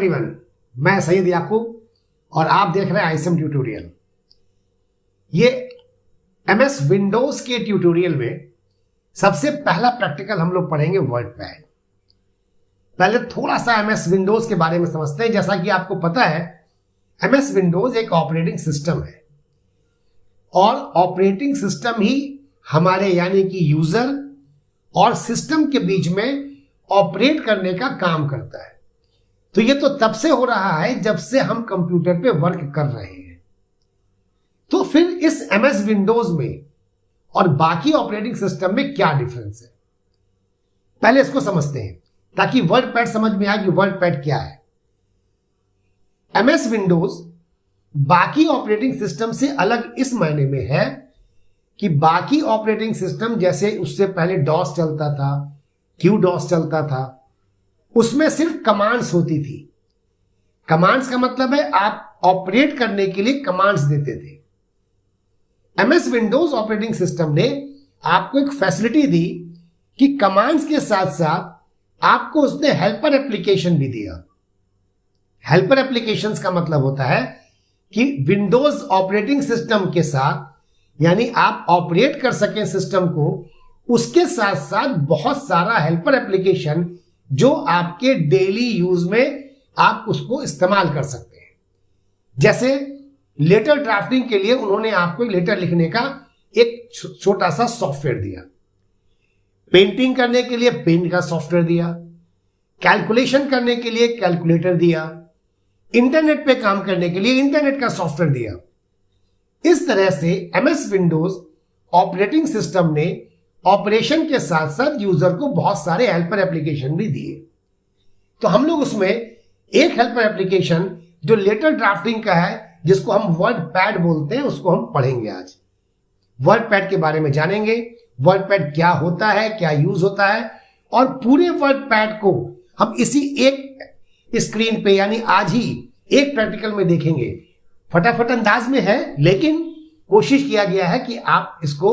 Everyone, मैं सैयद याकूब और आप देख रहे हैं आईएसएम ट्यूटोरियल। ये एमएस विंडोज के ट्यूटोरियल में सबसे पहला प्रैक्टिकल हम लोग पढ़ेंगे वर्डपैड। पहले थोड़ा सा एमएस विंडोज के बारे में समझते हैं। जैसा कि आपको पता है, एमएस विंडोज एक ऑपरेटिंग सिस्टम है और ऑपरेटिंग सिस्टम ही हमारे यानी कि यूजर और सिस्टम के बीच में ऑपरेट करने का काम करता है। तो ये तो तब से हो रहा है जब से हम कंप्यूटर पे वर्क कर रहे हैं। तो फिर इस एमएस विंडोज में और बाकी ऑपरेटिंग सिस्टम में क्या डिफरेंस है, पहले इसको समझते हैं ताकि वर्डपैड समझ में आए कि वर्डपैड क्या है। एमएस विंडोज बाकी ऑपरेटिंग सिस्टम से अलग इस मायने में है कि बाकी ऑपरेटिंग सिस्टम जैसे उससे पहले डॉस चलता था, क्यू डॉस चलता था, उसमें सिर्फ कमांड्स होती थी। कमांड्स का मतलब है आप ऑपरेट करने के लिए कमांड्स देते थे। एमएस विंडोज ऑपरेटिंग सिस्टम ने आपको एक फैसिलिटी दी कि कमांड्स के साथ साथ आपको उसने हेल्पर एप्लीकेशन भी दिया। हेल्पर एप्लीकेशंस का मतलब होता है कि विंडोज ऑपरेटिंग सिस्टम के साथ यानी आप ऑपरेट कर सकें सिस्टम को, उसके साथ साथ बहुत सारा हेल्पर एप्लीकेशन जो आपके डेली यूज में आप उसको इस्तेमाल कर सकते हैं। जैसे लेटर ड्राफ्टिंग के लिए उन्होंने आपको लेटर लिखने का एक छोटा सा सॉफ्टवेयर दिया, पेंटिंग करने के लिए पेंट का सॉफ्टवेयर दिया, कैलकुलेशन करने के लिए कैलकुलेटर दिया, इंटरनेट पे काम करने के लिए इंटरनेट का सॉफ्टवेयर दिया। इस तरह से एमएस विंडोज ऑपरेटिंग सिस्टम ने ऑपरेशन के साथ साथ यूजर को बहुत सारे हेल्पर एप्लीकेशन भी दिए। तो हम लोग उसमें एक हेल्पर एप्लीकेशन जो लेटर ड्राफ्टिंग का है, जिसको हम वर्डपैड बोलते हैं, उसको हम पढ़ेंगे आज। वर्डपैड के बारे में जानेंगे, वर्डपैड क्या होता है, क्या यूज होता है, और पूरे वर्डपैड को हम इसी एक स्क्रीन पे यानी आज ही एक प्रैक्टिकल में देखेंगे। फटाफट अंदाज में है, लेकिन कोशिश किया गया है कि आप इसको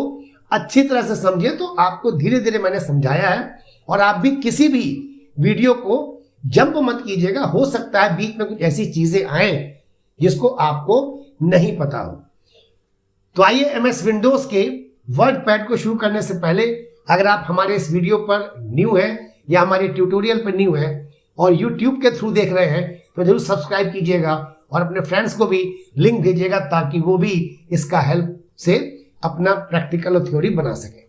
अच्छी तरह से समझे। तो आपको धीरे धीरे मैंने समझाया है और आप भी किसी भी वीडियो को जंप मत कीजिएगा। हो सकता है बीच में कुछ ऐसी चीजें आए जिसको आपको नहीं पता हो। तो आइए एमएस विंडोज के वर्डपैड को शुरू करने से पहले, अगर आप हमारे इस वीडियो पर न्यू हैं या हमारे ट्यूटोरियल पर न्यू हैं और यूट्यूब के थ्रू देख रहे हैं, तो जरूर सब्सक्राइब कीजिएगा और अपने फ्रेंड्स को भी लिंक भेजिएगा ताकि वो भी इसका हेल्प से अपना प्रैक्टिकल और थ्योरी बना सके।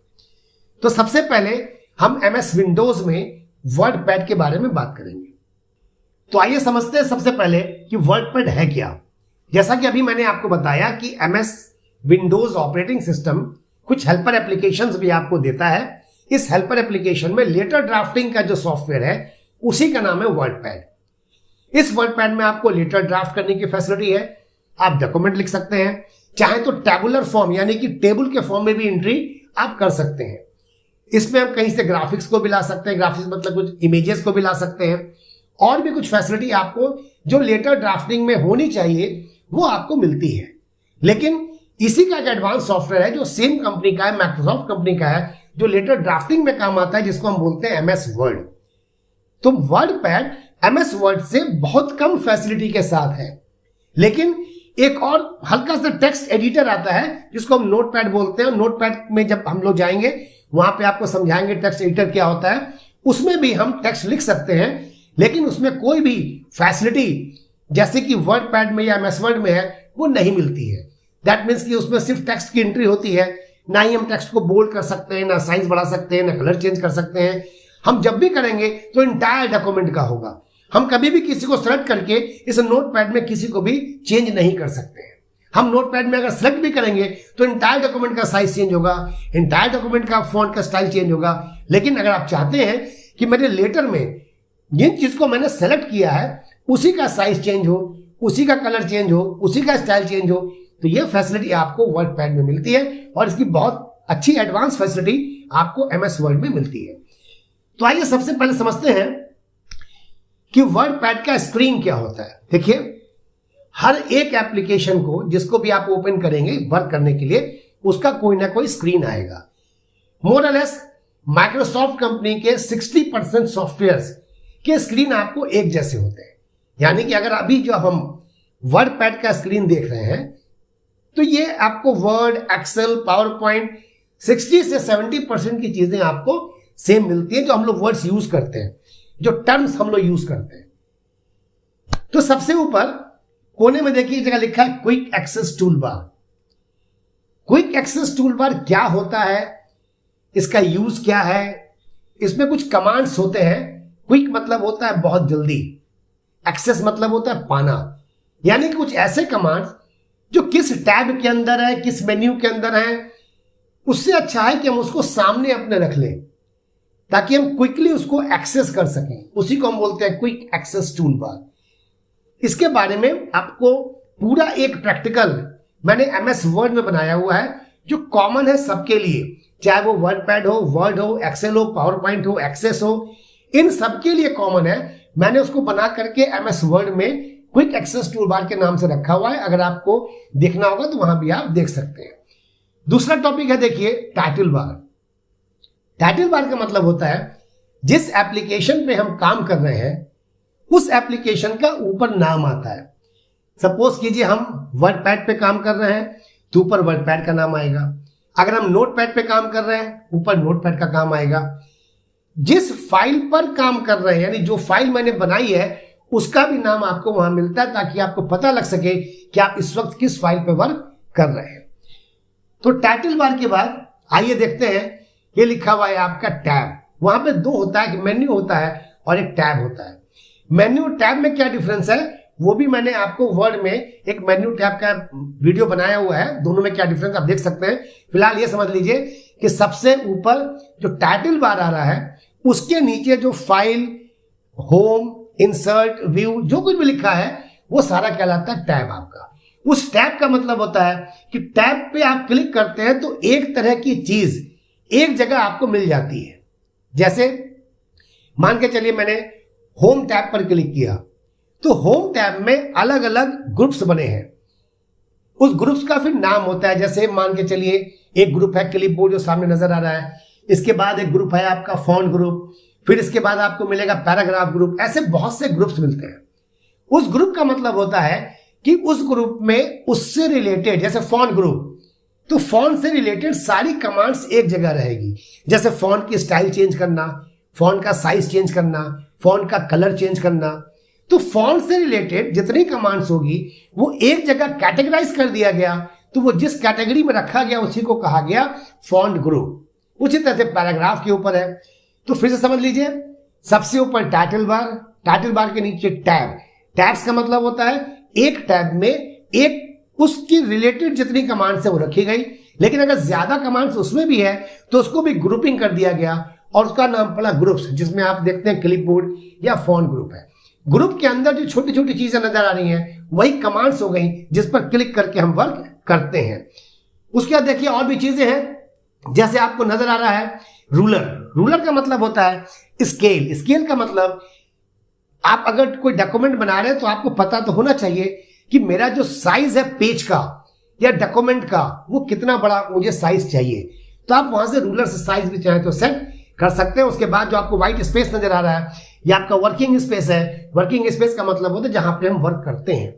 तो सबसे पहले हम एमएस विंडोज में वर्डपैड के बारे में बात करेंगे। तो आइए समझते हैं सबसे पहले कि वर्डपैड है क्या। जैसा कि अभी मैंने आपको बताया कि एमएस विंडोज ऑपरेटिंग सिस्टम कुछ हेल्पर एप्लीकेशंस भी आपको देता है। इस हेल्पर एप्लीकेशन में लेटर ड्राफ्टिंग का जो सॉफ्टवेयर है उसी का नाम है वर्डपैड। इस वर्डपैड में आपको लेटर ड्राफ्ट करने की फैसिलिटी है। आप डॉक्यूमेंट लिख सकते हैं, चाहे तो टेबुलर फॉर्म यानी कि टेबल के फॉर्म में भी एंट्री आप कर सकते हैं। इसमें हम कहीं से ग्राफिक्स को भी ला सकते हैं, ग्राफिक्स मतलब कुछ इमेजेस को भी ला सकते हैं, और भी कुछ फैसिलिटी आपको जो लेटर ड्राफ्टिंग में होनी चाहिए वो आपको मिलती है। लेकिन इसी का एक एडवांस सॉफ्टवेयर है जो सेम कंपनी का है, माइक्रोसॉफ्ट कंपनी का है, जो लेटर ड्राफ्टिंग में काम आता है, जिसको हम बोलते हैं एमएस वर्ड। तो वर्डपैड एमएस वर्ड से बहुत कम फैसिलिटी के साथ है। लेकिन एक और हल्का सा टेक्स्ट एडिटर आता है जिसको हम नोटपैड बोलते हैं। नोटपैड में जब हम लोग जाएंगे वहां पे आपको समझाएंगे टेक्स्ट एडिटर क्या होता है। उसमें भी हम टेक्स्ट लिख सकते हैं, लेकिन उसमें कोई भी फैसिलिटी जैसे कि वर्डपैड में या एमएस वर्ड में है वो नहीं मिलती है। दैट मीन्स कि उसमें सिर्फ टेक्स्ट की एंट्री होती है। ना ही हम टेक्स्ट को बोल्ड कर सकते हैं, ना साइज बढ़ा सकते हैं, ना कलर चेंज कर सकते हैं। हम जब भी करेंगे तो इंटायर डॉक्यूमेंट का होगा। हम कभी भी किसी को सेलेक्ट करके इस नोटपैड में किसी को भी चेंज नहीं कर सकते हैं। हम नोटपैड में अगर सेलेक्ट भी करेंगे तो इंटायर डॉक्यूमेंट का साइज चेंज होगा, इंटायर डॉक्यूमेंट का फॉन्ट का स्टाइल चेंज होगा। लेकिन अगर आप चाहते हैं कि मेरे लेटर में जिन चीज को मैंने सेलेक्ट किया है उसी का साइज चेंज हो, उसी का कलर चेंज हो, उसी का स्टाइल चेंज हो, तो ये फैसिलिटी आपको वर्डपैड में मिलती है और इसकी बहुत अच्छी एडवांस फैसिलिटी आपको एमएस वर्ड में मिलती है। तो आइए सबसे पहले समझते हैं कि वर्डपैड का स्क्रीन क्या होता है। देखिए, हर एक एप्लीकेशन को जिसको भी आप ओपन करेंगे वर्क करने के लिए उसका कोई ना कोई स्क्रीन आएगा। मोर और लेस माइक्रोसॉफ्ट कंपनी के 60% सॉफ्टवेयर्स के स्क्रीन आपको एक जैसे होते हैं। यानी कि अगर अभी जो हम वर्ड पैड का स्क्रीन देख रहे हैं तो ये आपको वर्ड, एक्सेल, पावर पॉइंट 60 से 70% की चीजें आपको सेम मिलती है जो हम लोग वर्ड्स यूज करते हैं, जो टर्म्स हम लोग यूज करते हैं। तो सबसे ऊपर कोने में देखिए जगह लिखा है quick access toolbar. Quick access toolbar क्या होता है, इसका यूज क्या है, इसमें कुछ कमांड्स होते हैं। क्विक मतलब होता है बहुत जल्दी, एक्सेस मतलब होता है पाना, यानी कि कुछ ऐसे कमांड्स जो किस टैब के अंदर है, किस मेन्यू के अंदर है, उससे अच्छा है कि हम उसको सामने अपने रख लें ताकि हम क्विकली उसको एक्सेस कर सकें। उसी को हम बोलते हैं क्विक एक्सेस टूल बार। इसके बारे में आपको पूरा एक प्रैक्टिकल मैंने MS वर्ड में बनाया हुआ है जो कॉमन है सबके लिए, चाहे वो वर्ड पैड हो, वर्ड हो, एक्सेल हो, पावर पॉइंट हो, एक्सेस हो, इन सबके लिए कॉमन है। मैंने उसको बना करके MS वर्ड में क्विक एक्सेस टूल बार के नाम से रखा हुआ है। अगर आपको देखना होगा तो वहां भी आप देख सकते हैं। दूसरा टॉपिक है देखिए टाइटल बार। टाइटल बार का मतलब होता है जिस एप्लीकेशन पे हम काम कर रहे हैं उस एप्लीकेशन का ऊपर नाम आता है। सपोज कीजिए हम वर्ड पैड पे काम कर रहे हैं तो ऊपर वर्ड पैड का नाम आएगा। अगर हम नोट पैड पे काम कर रहे हैं ऊपर नोट पैड का काम आएगा। जिस फाइल पर काम कर रहे हैं यानी जो फाइल मैंने बनाई है उसका भी नाम आपको वहां मिलता है ताकि आपको पता लग सके कि आप इस वक्त किस फाइल पे वर्क कर रहे हैं। तो टाइटल बार के बाद आइए देखते हैं, ये लिखा हुआ है आपका टैब। वहां पे दो होता है, मेन्यू होता है और एक टैब होता है। मेन्यू टैब में क्या डिफरेंस है वो भी मैंने आपको वर्ड में एक मेन्यू टैब का वीडियो बनाया हुआ है, दोनों में क्या डिफरेंस आप देख सकते हैं। फिलहाल ये समझ लीजिए कि सबसे ऊपर जो टाइटल बार आ रहा है उसके नीचे जो फाइल, होम, इंसर्ट, व्यू जो कुछ भी लिखा है वो सारा कहलाता है टैब आपका। उस टैब का मतलब होता है कि टैब पे आप क्लिक करते हैं तो एक तरह की चीज एक जगह आपको मिल जाती है। जैसे मान के चलिए मैंने होम टैब पर क्लिक किया तो होम टैब में अलग अलग ग्रुप्स बने हैं। उस ग्रुप्स का फिर नाम होता है। जैसे मान के चलिए एक ग्रुप है क्लिपबोर्ड जो सामने नजर आ रहा है, इसके बाद एक ग्रुप है आपका फॉन्ट ग्रुप, फिर इसके बाद आपको मिलेगा पैराग्राफ ग्रुप। ऐसे बहुत से ग्रुप्स मिलते हैं। उस ग्रुप का मतलब होता है कि उस ग्रुप में उससे रिलेटेड, जैसे फॉन्ट ग्रुप तो फॉन्ट से रिलेटेड सारी कमांड्स एक जगह रहेगी। जैसे फॉन्ट की स्टाइल चेंज करना, फॉन्ट का साइज चेंज करना, फॉन्ट का कलर चेंज करना, तो फॉन्ट से रिलेटेड जितनी कमांड्स होगी वो एक जगह कैटेगराइज कर दिया गया। तो वो जिस कैटेगरी में रखा गया उसी को कहा गया फॉन्ट ग्रुप। उसी तरह से पैराग्राफ के ऊपर है। तो फिर से समझ लीजिए, सबसे ऊपर टाइटल बार, टाइटल बार के नीचे टैब। टैब्स का मतलब होता है एक टैब में एक उसकी रिलेटेड जितनी कमांड्स है वो रखी गई, लेकिन अगर ज्यादा कमांड्स उसमें भी है तो उसको भी ग्रुपिंग कर दिया गया और उसका नाम पड़ा ग्रुप्स, जिसमें आप देखते हैं क्लिपबोर्ड या फॉन्ट ग्रुप है। ग्रुप के अंदर जो छोटी छोटी चीजें नजर आ रही हैं वही कमांड्स हो गई जिस पर क्लिक करके हम वर्क करते हैं। उसके बाद देखिए और भी चीजें हैं। जैसे आपको नजर आ रहा है रूलर। रूलर का मतलब होता है स्केल। स्केल का मतलब आप अगर कोई डॉक्यूमेंट बना रहे हैं तो आपको पता तो होना चाहिए कि मेरा जो साइज है पेज का या डॉक्यूमेंट का वो कितना बड़ा मुझे साइज चाहिए। तो आप वहां से रूलर से साइज भी चाहे तो सेट कर सकते हैं। उसके बाद जो आपको व्हाइट स्पेस नजर आ रहा है ये आपका वर्किंग स्पेस है। वर्किंग स्पेस का मतलब होता है जहां पे हम वर्क करते हैं।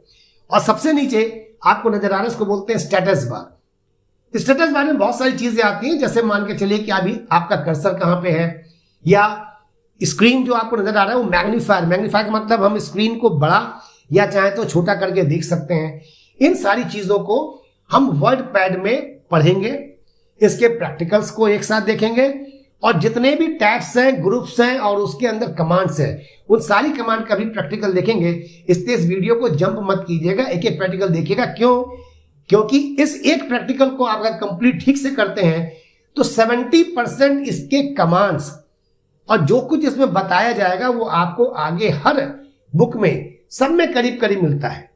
और सबसे नीचे आपको नजर आ रहा है, इसको बोलते हैं स्टेटस बार। स्टेटस बार में बहुत सारी चीजें आती हैं। जैसे मान के चलिए कि अभी आपका कर्सर कहां पे है, या स्क्रीन जो आपको नजर आ रहा है वो मैग्नीफायर। मैग्नीफायर का मतलब हम स्क्रीन को बड़ा या चाहे तो छोटा करके देख सकते हैं। इन सारी चीजों को हम वर्ड पैड में पढ़ेंगे, इसके प्रैक्टिकल्स को एक साथ देखेंगे और जितने भी टैब्स हैं, ग्रुप्स हैं और उसके अंदर कमांड्स हैं उन सारी कमांड का भी प्रैक्टिकल देखेंगे। इसलिए इस वीडियो को जंप मत कीजिएगा, एक एक प्रैक्टिकल देखिएगा। क्यों? क्योंकि इस एक प्रैक्टिकल को आप अगर कंप्लीट ठीक से करते हैं तो 70% इसके कमांड्स और जो कुछ इसमें बताया जाएगा वो आपको आगे हर बुक में सब में करीब करीब मिलता है।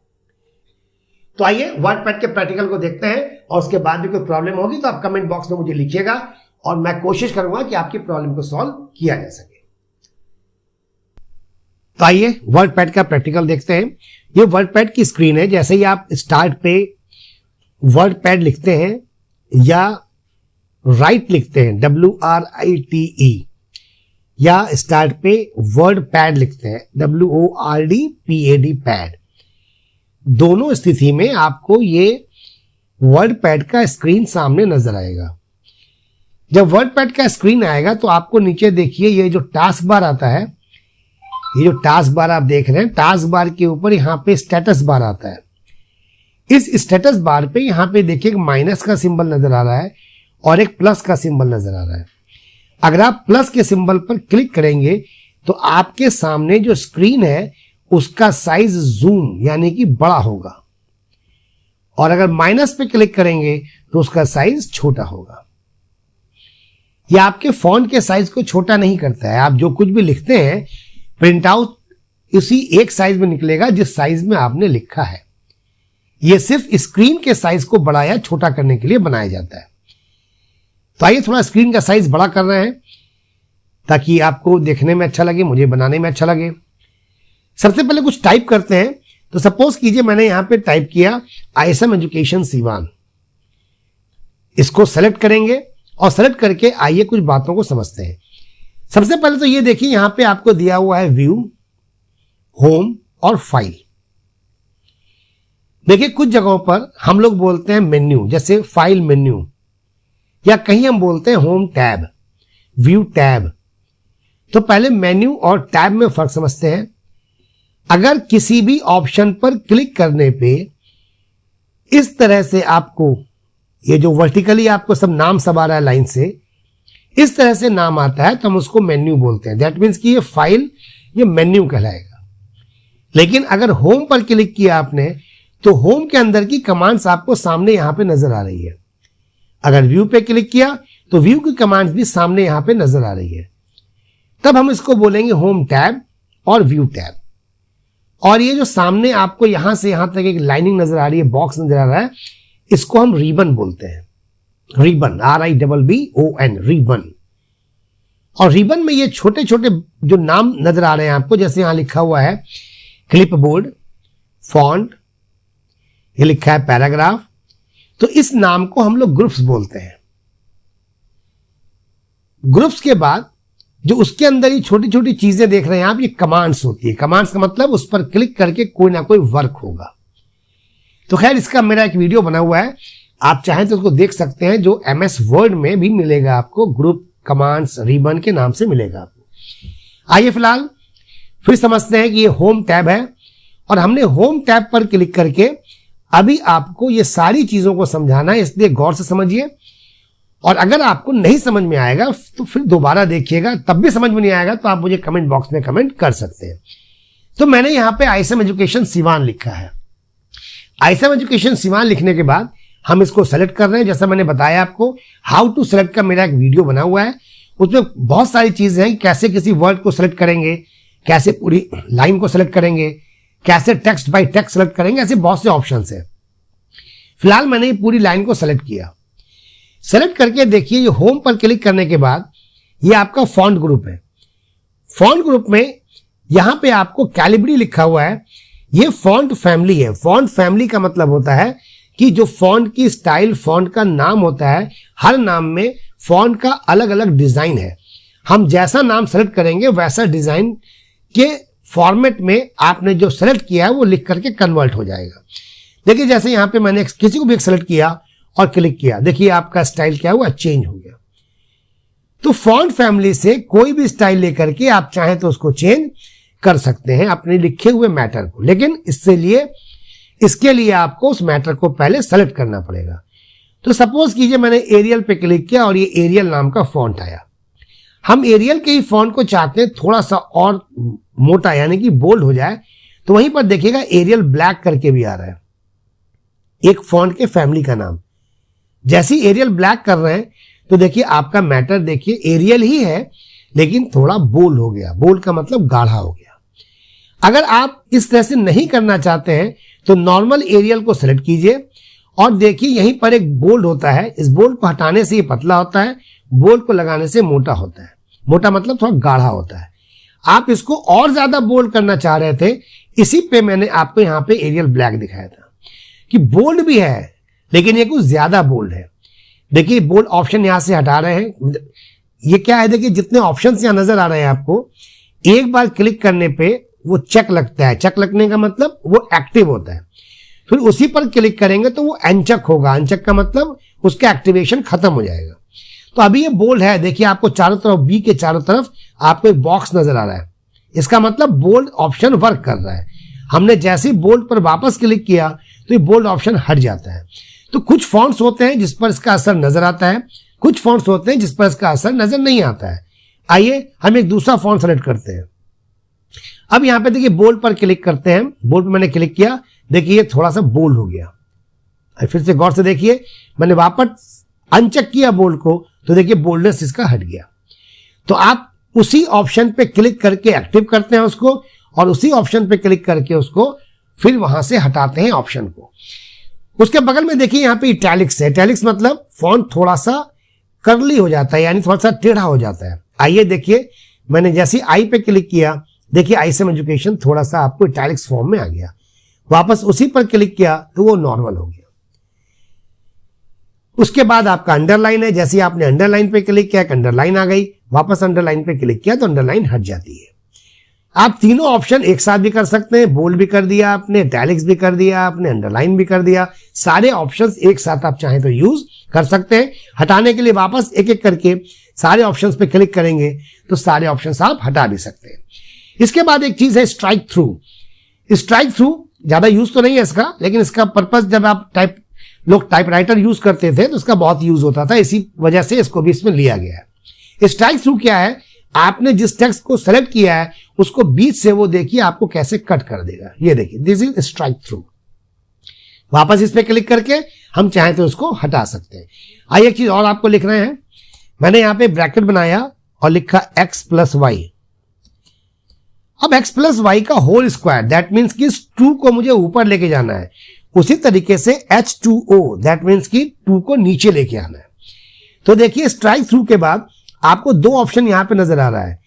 तो आइए वर्ड पैड के प्रैक्टिकल को देखते हैं और उसके बाद भी कोई प्रॉब्लम होगी तो आप कमेंट बॉक्स में मुझे लिखिएगा और मैं कोशिश करूंगा कि आपकी प्रॉब्लम को सॉल्व किया जा सके। तो आइए वर्ड पैड का प्रैक्टिकल देखते हैं। ये वर्ड पैड की स्क्रीन है। जैसे ही आप स्टार्ट पे वर्ड पैड लिखते हैं या राइट लिखते हैं WRITE या स्टार्ट पे वर्ड पैड लिखते हैं, WORD पैड। दोनों स्थिति में आपको ये वर्ड पैड का स्क्रीन सामने नजर आएगा। जब वर्ड पैड का स्क्रीन आएगा तो आपको नीचे देखिए ये जो टास्क बार आता है, ये जो टास्क बार आप देख रहे हैं, टास्क बार के ऊपर यहाँ पे स्टेटस बार आता है। इस स्टेटस बार पे यहाँ पे देखिए एक माइनस का सिंबल नजर आ रहा है और एक प्लस का सिंबल नजर आ रहा है। अगर आप प्लस के सिंबल पर क्लिक करेंगे तो आपके सामने जो स्क्रीन है उसका साइज जूम यानी कि बड़ा होगा, और अगर माइनस पे क्लिक करेंगे तो उसका साइज छोटा होगा। यह आपके फॉन्ट के साइज को छोटा नहीं करता है। आप जो कुछ भी लिखते हैं प्रिंट आउट उसी एक साइज में निकलेगा जिस साइज में आपने लिखा है। यह सिर्फ स्क्रीन के साइज को बड़ा या छोटा करने के लिए बनाया जाता है। तो आइए थोड़ा स्क्रीन का साइज बड़ा कर रहे हैं ताकि आपको देखने में अच्छा लगे, मुझे बनाने में अच्छा लगे। सबसे पहले कुछ टाइप करते हैं। तो सपोज कीजिए मैंने यहां पे टाइप किया ISM एजुकेशन सीवान। इसको सेलेक्ट करेंगे और सेलेक्ट करके आइए कुछ बातों को समझते हैं। सबसे पहले तो ये देखिए यहां पे आपको दिया हुआ है व्यू, होम और फाइल। देखिए कुछ जगहों पर हम लोग बोलते हैं मेन्यू, जैसे फाइल मेन्यू, या कहीं हम बोलते हैं होम टैब, व्यू टैब। तो पहले मेन्यू और टैब में फर्क समझते हैं। अगर किसी भी ऑप्शन पर क्लिक करने पे इस तरह से आपको ये जो वर्टिकली आपको सब नाम सब आ रहा है लाइन से, इस तरह से नाम आता है तो हम उसको मेन्यू बोलते हैं। दैट मीन्स कि ये फाइल ये मेन्यू कहलाएगा। लेकिन अगर होम पर क्लिक किया आपने तो होम के अंदर की कमांड्स आपको सामने यहां पे नजर आ रही है। अगर व्यू पे क्लिक किया तो व्यू की कमांड्स भी सामने यहां पे नजर आ रही है। तब हम इसको बोलेंगे होम टैब और व्यू टैब। और ये जो सामने आपको यहां से यहां तक एक लाइनिंग नजर आ रही है, बॉक्स नजर आ रहा है, इसको हम रिबन बोलते हैं। Ribbon, RIBBON, ribbon. और रिबन में ये छोटे छोटे जो नाम नजर आ रहे हैं आपको, जैसे यहां लिखा हुआ है क्लिप बोर्ड, फॉन्ट, ये लिखा है पैराग्राफ, तो इस नाम को हम लोग ग्रुप्स बोलते हैं। ग्रुप्स के बाद जो उसके अंदर ये छोटी छोटी चीजें देख रहे हैं आप, ये कमांड्स होती है। कमांड्स का मतलब उस पर क्लिक करके कोई ना कोई वर्क होगा। तो खैर इसका मेरा एक वीडियो बना हुआ है, आप चाहें तो उसको देख सकते हैं, जो MS वर्ड में भी मिलेगा आपको, ग्रुप कमांड्स रिबन के नाम से मिलेगा आपको। आइए फिलहाल फिर समझते हैं कि ये होम टैब है, और हमने होम टैब पर क्लिक करके अभी आपको ये सारी चीजों को समझाना है, इसलिए गौर से समझिए। और अगर आपको नहीं समझ में आएगा तो फिर दोबारा देखिएगा, तब भी समझ में नहीं आएगा तो आप मुझे कमेंट बॉक्स में कमेंट कर सकते हैं। तो मैंने यहां पे ISM एजुकेशन सीवान लिखा है। ISM एजुकेशन सीवान लिखने के बाद हम इसको सेलेक्ट कर रहे हैं। जैसा मैंने बताया आपको, हाउ टू सेलेक्ट का मेरा एक वीडियो बना हुआ है, उसमें बहुत सारी चीजें हैं, कैसे किसी वर्ड को सेलेक्ट करेंगे, कैसे पूरी लाइन को सेलेक्ट करेंगे, कैसे टेक्स्ट बाय टेक्स्ट सेलेक्ट करेंगे, ऐसे बहुत से ऑप्शंस हैं। फिलहाल मैंने ये पूरी लाइन को सेलेक्ट किया। सेलेक्ट करके देखिए ये होम पर क्लिक करने के बाद ये आपका फॉन्ट ग्रुप है। फॉन्ट ग्रुप में यहां पे आपको कैलिब्री लिखा हुआ है, ये फॉन्ट फैमिली है। फॉन्ट फैमिली का मतलब होता है कि जो फॉन्ट की स्टाइल, फॉन्ट का नाम होता है, हर नाम में फॉन्ट का अलग अलग डिजाइन है। हम जैसा नाम सेलेक्ट करेंगे वैसा डिजाइन के फॉर्मेट में आपने जो सेलेक्ट किया है वो लिख करके कन्वर्ट हो जाएगा। देखिए जैसे यहां पे मैंने किसी को भी सेलेक्ट किया और क्लिक किया, देखिए आपका स्टाइल क्या हुआ, चेंज हो गया। तो फॉन्ट फैमिली से कोई भी स्टाइल लेकर के आप चाहें तो उसको चेंज कर सकते हैं अपने लिखे हुए मैटर को, लेकिन इसके लिए आपको उस मैटर को पहले सेलेक्ट करना पड़ेगा। तो सपोज कीजिए मैंने एरियल पे क्लिक किया और ये एरियल नाम का फॉन्ट आया। हम एरियल के ही फॉन्ट को चाहते हैं थोड़ा सा और मोटा यानी कि बोल्ड हो जाए, तो वहीं पर देखिएगा एरियल ब्लैक करके भी आ रहा है, एक फॉन्ट के फैमिली का नाम। जैसे ही एरियल ब्लैक कर रहे हैं तो देखिए आपका मैटर देखिए एरियल ही है लेकिन थोड़ा बोल्ड हो गया। बोल्ड का मतलब गाढ़ा हो गया। अगर आप इस तरह से नहीं करना चाहते हैं तो नॉर्मल एरियल को सेलेक्ट कीजिए और देखिए यहीं पर एक बोल्ड होता है। इस बोल्ड को हटाने से ये पतला होता है, बोल्ड को लगाने से मोटा होता है। मोटा मतलब थोड़ा गाढ़ा होता है। आप इसको और ज्यादा बोल्ड करना चाह रहे थे, इसी पे मैंने आपको यहाँ पे एरियल ब्लैक दिखाया था कि बोल्ड भी है लेकिन ये कुछ ज्यादा बोल्ड है। देखिए बोल्ड ऑप्शन यहां से हटा रहे हैं, ये क्या है, देखिए जितने ऑप्शंस यहाँ नजर आ रहे हैं आपको, एक बार क्लिक करने पे वो चेक लगता है। चेक लगने का मतलब वो एक्टिव होता है। फिर उसी पर क्लिक करेंगे तो वो अनचेक होगा। अनचेक का मतलब उसका एक्टिवेशन खत्म हो जाएगा। तो अभी ये बोल्ड है, देखिए आपको चारों तरफ, बी के चारों तरफ आपको एक बॉक्स नजर आ रहा है। इसका मतलब बोल्ड ऑप्शन वर्क कर रहा है। हमने जैसे ही बोल्ड पर वापस क्लिक किया तो ये बोल्ड ऑप्शन हट जाता है। तो कुछ फॉन्ट्स होते हैं जिस पर इसका असर नजर आता है, कुछ फॉन्ट्स होते हैं जिस पर इसका असर नजर नहीं आता है। आइए हम एक दूसरा फॉन्ट सेलेक्ट करते हैं। अब यहाँ पे देखिए बोल्ड पर क्लिक करते हैं। बोल्ड पर मैंने क्लिक किया, देखिए ये थोड़ा सा बोल्ड हो गया। फिर से गौर से देखिए, मैंने वापस अनचेक किया बोल्ड को तो देखिए बोल्डनेस इसका हट गया। तो आप उसी ऑप्शन पे क्लिक करके एक्टिव करते हैं उसको, और उसी ऑप्शन पे क्लिक करके उसको फिर वहां से हटाते हैं ऑप्शन को। उसके बगल में देखिए यहाँ पे इटैलिक्स है। इटैलिक्स मतलब फॉन्ट थोड़ा सा कर्ली हो जाता है, यानी थोड़ा सा टेढ़ा हो जाता है। आइए देखिए, मैंने जैसे आई पे क्लिक किया, देखिए ISM एजुकेशन थोड़ा सा आपको इटैलिक्स फॉर्म में आ गया। वापस उसी पर क्लिक किया तो वो नॉर्मल हो गया। उसके बाद आपका अंडरलाइन है, जैसे आपने अंडरलाइन पे क्लिक किया, अंडरलाइन आ गई। वापस अंडरलाइन पे क्लिक किया तो अंडरलाइन हट जाती है। आप तीनों ऑप्शन एक साथ भी कर सकते हैं। बोल्ड भी कर दिया आपने, इटैलिक्स भी कर दिया आपने, अंडरलाइन भी कर दिया। सारे ऑप्शंस एक साथ आप चाहें तो यूज कर सकते हैं। हटाने के लिए वापस एक एक करके सारे ऑप्शंस पे क्लिक करेंगे तो सारे ऑप्शंस आप हटा भी सकते हैं। इसके बाद एक चीज है स्ट्राइक थ्रू। स्ट्राइक थ्रू ज्यादा यूज तो नहीं है इसका, लेकिन इसका पर्पस जब आप लोग टाइपराइटर यूज करते थे तो इसका बहुत यूज होता था, इसी वजह से इसको भी इसमें लिया गया है। स्ट्राइक थ्रू क्या है, आपने जिस टेक्स्ट को सेलेक्ट किया है उसको बीच से वो देखिए आपको कैसे कट कर देगा। ये देखिए, दिस इज स्ट्राइक थ्रू। वापस इस पे क्लिक करके हम चाहें तो उसको हटा सकते हैं। आइए एक चीज और आपको लिखना है। मैंने यहां पे ब्रैकेट बनाया और लिखा x+y। अब x+y का होल स्क्वायर, दैट मीन्स कि इस 2 को मुझे ऊपर लेके जाना है। उसी तरीके से H2O, दैट मीन्स कि 2 को नीचे लेके आना है। तो देखिए स्ट्राइक थ्रू के बाद आपको दो ऑप्शन यहां पे नजर आ रहा है,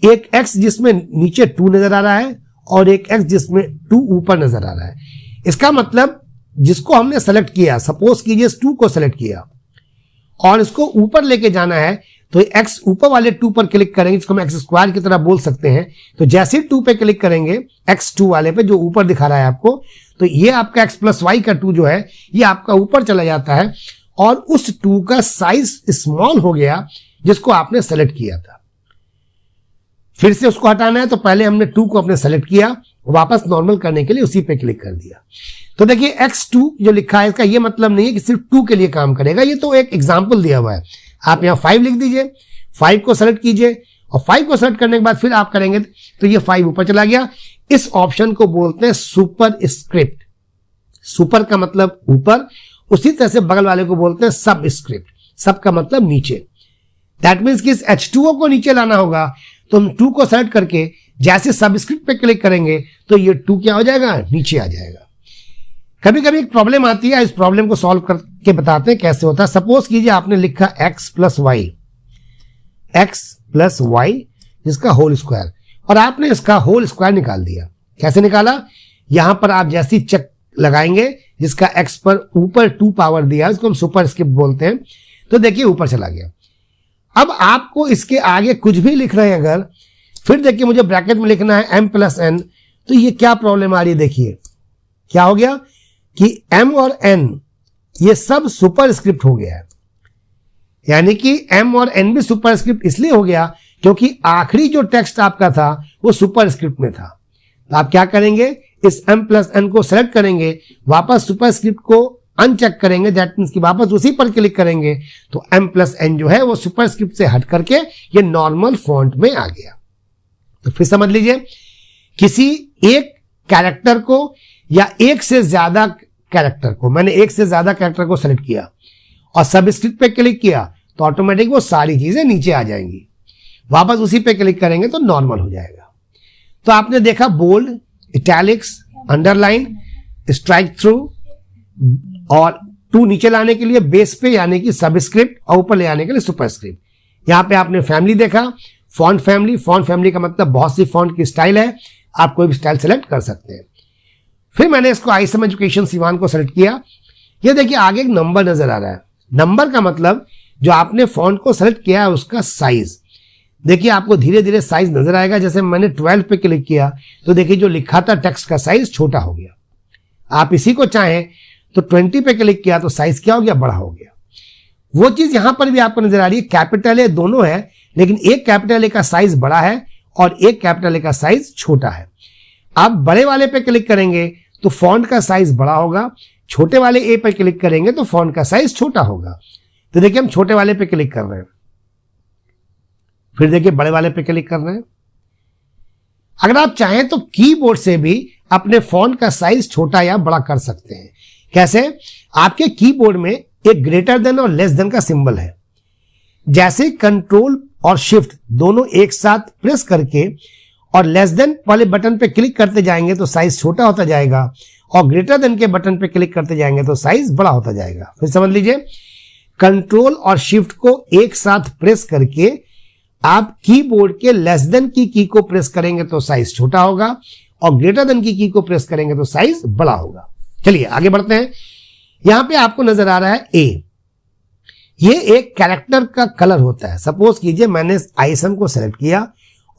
एक x जिसमें नीचे 2 नजर आ रहा है और एक x जिसमें 2 ऊपर नजर आ रहा है। इसका मतलब जिसको हमने सेलेक्ट किया, सपोज कीजिए 2 को सेलेक्ट किया और इसको ऊपर लेके जाना है, तो x ऊपर वाले 2 पर क्लिक करेंगे, जिसको हम x² की तरह बोल सकते हैं। तो जैसे 2 पे क्लिक करेंगे, x2 वाले पे जो ऊपर दिखा रहा है आपको, तो ये आपका x+y का 2 जो है ये आपका ऊपर चला जाता है और उस 2 का साइज स्मॉल हो गया जिसको आपने सेलेक्ट किया था। फिर से उसको हटाना है तो पहले हमने 2 को अपने सेलेक्ट किया, वापस नॉर्मल करने के लिए उसी पे क्लिक कर दिया। तो देखिए x2 जो लिखा है इसका ये मतलब नहीं है कि सिर्फ 2 के लिए काम करेगा, ये तो एक एग्जांपल दिया हुआ है। आप यहां 5 लिख दीजिए, 5 को सेलेक्ट कीजिए और 5 को सेलेक्ट करने के बाद फिर आप करेंगे तो ये 5 ऊपर चला गया। इस ऑप्शन को बोलते हैं सुपर स्क्रिप्ट। सुपर का मतलब ऊपर, उसी तरह से बगल वाले को बोलते हैं सब स्क्रिप्ट। सब का मतलब नीचे। दैट मीन्स कि इस H2O को नीचे लाना होगा तो हम 2 को सेलेक्ट करके जैसे सबस्क्रिप्ट पे क्लिक करेंगे तो ये 2 क्या हो जाएगा, नीचे आ जाएगा। कभी कभी एक प्रॉब्लम आती है, इस प्रॉब्लम को सॉल्व करके बताते हैं कैसे होता है। सपोज कीजिए आपने लिखा x+y जिसका होल स्क्वायर, और आपने इसका होल स्क्वायर निकाल दिया। कैसे निकाला, यहां पर आप जैसी चेक लगाएंगे जिसका x पर ऊपर 2 पावर दिया, इसको हम सुपर स्क्रिप्ट बोलते हैं, तो देखिए ऊपर चला गया। अब आपको इसके आगे कुछ भी लिख रहे हैं अगर, फिर देखिए मुझे ब्रैकेट में लिखना है m+n, तो ये क्या प्रॉब्लम आ रही है, देखिए क्या हो गया कि m और n ये सब सुपर स्क्रिप्ट हो गया है। यानी कि m और n भी सुपर स्क्रिप्ट इसलिए हो गया क्योंकि आखिरी जो टेक्स्ट आपका था वो सुपर स्क्रिप्ट में था। तो आप क्या करेंगे, इस m+n को सेलेक्ट करेंगे, वापस सुपर स्क्रिप्ट को अनचेक करेंगे, दैट मींस कि वापस उसी पर क्लिक करेंगे तो m+n जो है वो सुपर स्क्रिप्ट से हट करके ये नॉर्मल फॉन्ट में आ गया। तो फिर समझ लीजिए, किसी एक कैरेक्टर को या एक से ज्यादा कैरेक्टर को, मैंने एक से ज्यादा कैरेक्टर को सेलेक्ट किया और सबस्क्रिप्ट पे क्लिक किया तो ऑटोमेटिक वो सारी चीजें नीचे आ जाएंगी। वापस उसी पे क्लिक करेंगे तो नॉर्मल हो जाएगा। तो आपने देखा bold, italics, underline, strikethrough और 2 नीचे लाने के लिए बेस पे यानी कि सबस्क्रिप्ट और ऊपर ले आने के लिए सुपरस्क्रिप्ट। यहां पे आपने फैमिली देखा, फॉन्ट फैमिली का मतलब बहुत सी फॉन्ट की स्टाइल है, आप कोई भी स्टाइल सेलेक्ट कर सकते हैं। फिर मैंने इसको ISM एजुकेशन सिवान को सेलेक्ट किया। ये देखिए आगे एक नंबर नजर आ रहा है। नंबर का मतलब जो आपने फॉन्ट को सेलेक्ट किया है उसका साइज। देखिए आपको धीरे धीरे साइज नजर आएगा। जैसे मैंने 12 पे क्लिक किया तो देखिए जो लिखा था टेक्स्ट का साइज छोटा हो गया। आप इसी को चाहें तो 20 पे क्लिक किया तो साइज क्या हो गया, बड़ा हो गया। वो चीज यहां पर भी आपको नजर आ रही है, कैपिटल ए दोनों है, लेकिन एक कैपिटल ए का साइज बड़ा है और एक कैपिटल ए का साइज छोटा है। आप बड़े वाले पे क्लिक करेंगे तो फॉन्ट का साइज बड़ा होगा, छोटे वाले ए पे क्लिक करेंगे तो फॉन्ट का साइज छोटा होगा। तो देखिए हम छोटे वाले पे क्लिक कर रहे हैं, फिर देखिए बड़े वाले पे क्लिक कर रहे हैं। अगर आप चाहें तो कीबोर्ड से भी अपने फॉन्ट का साइज छोटा या बड़ा कर सकते हैं। कैसे? आपके कीबोर्ड में एक ग्रेटर देन और लेस देन का सिंबल है। जैसे कंट्रोल और शिफ्ट दोनों एक साथ प्रेस करके और लेस देन वाले बटन पे क्लिक करते जाएंगे तो साइज छोटा होता जाएगा, और ग्रेटर देन के बटन पे क्लिक करते जाएंगे तो साइज बड़ा होता जाएगा। फिर समझ लीजिए, कंट्रोल और शिफ्ट को एक साथ प्रेस करके आप कीबोर्ड के लेस देन की की को प्रेस करेंगे तो साइज छोटा होगा, और ग्रेटर देन की को प्रेस करेंगे तो साइज बड़ा होगा। चलिए आगे बढ़ते हैं। यहां पे आपको नजर आ रहा है ए, ये एक कैरेक्टर का कलर होता है। सपोज कीजिए मैंने आईएसएम को सेलेक्ट किया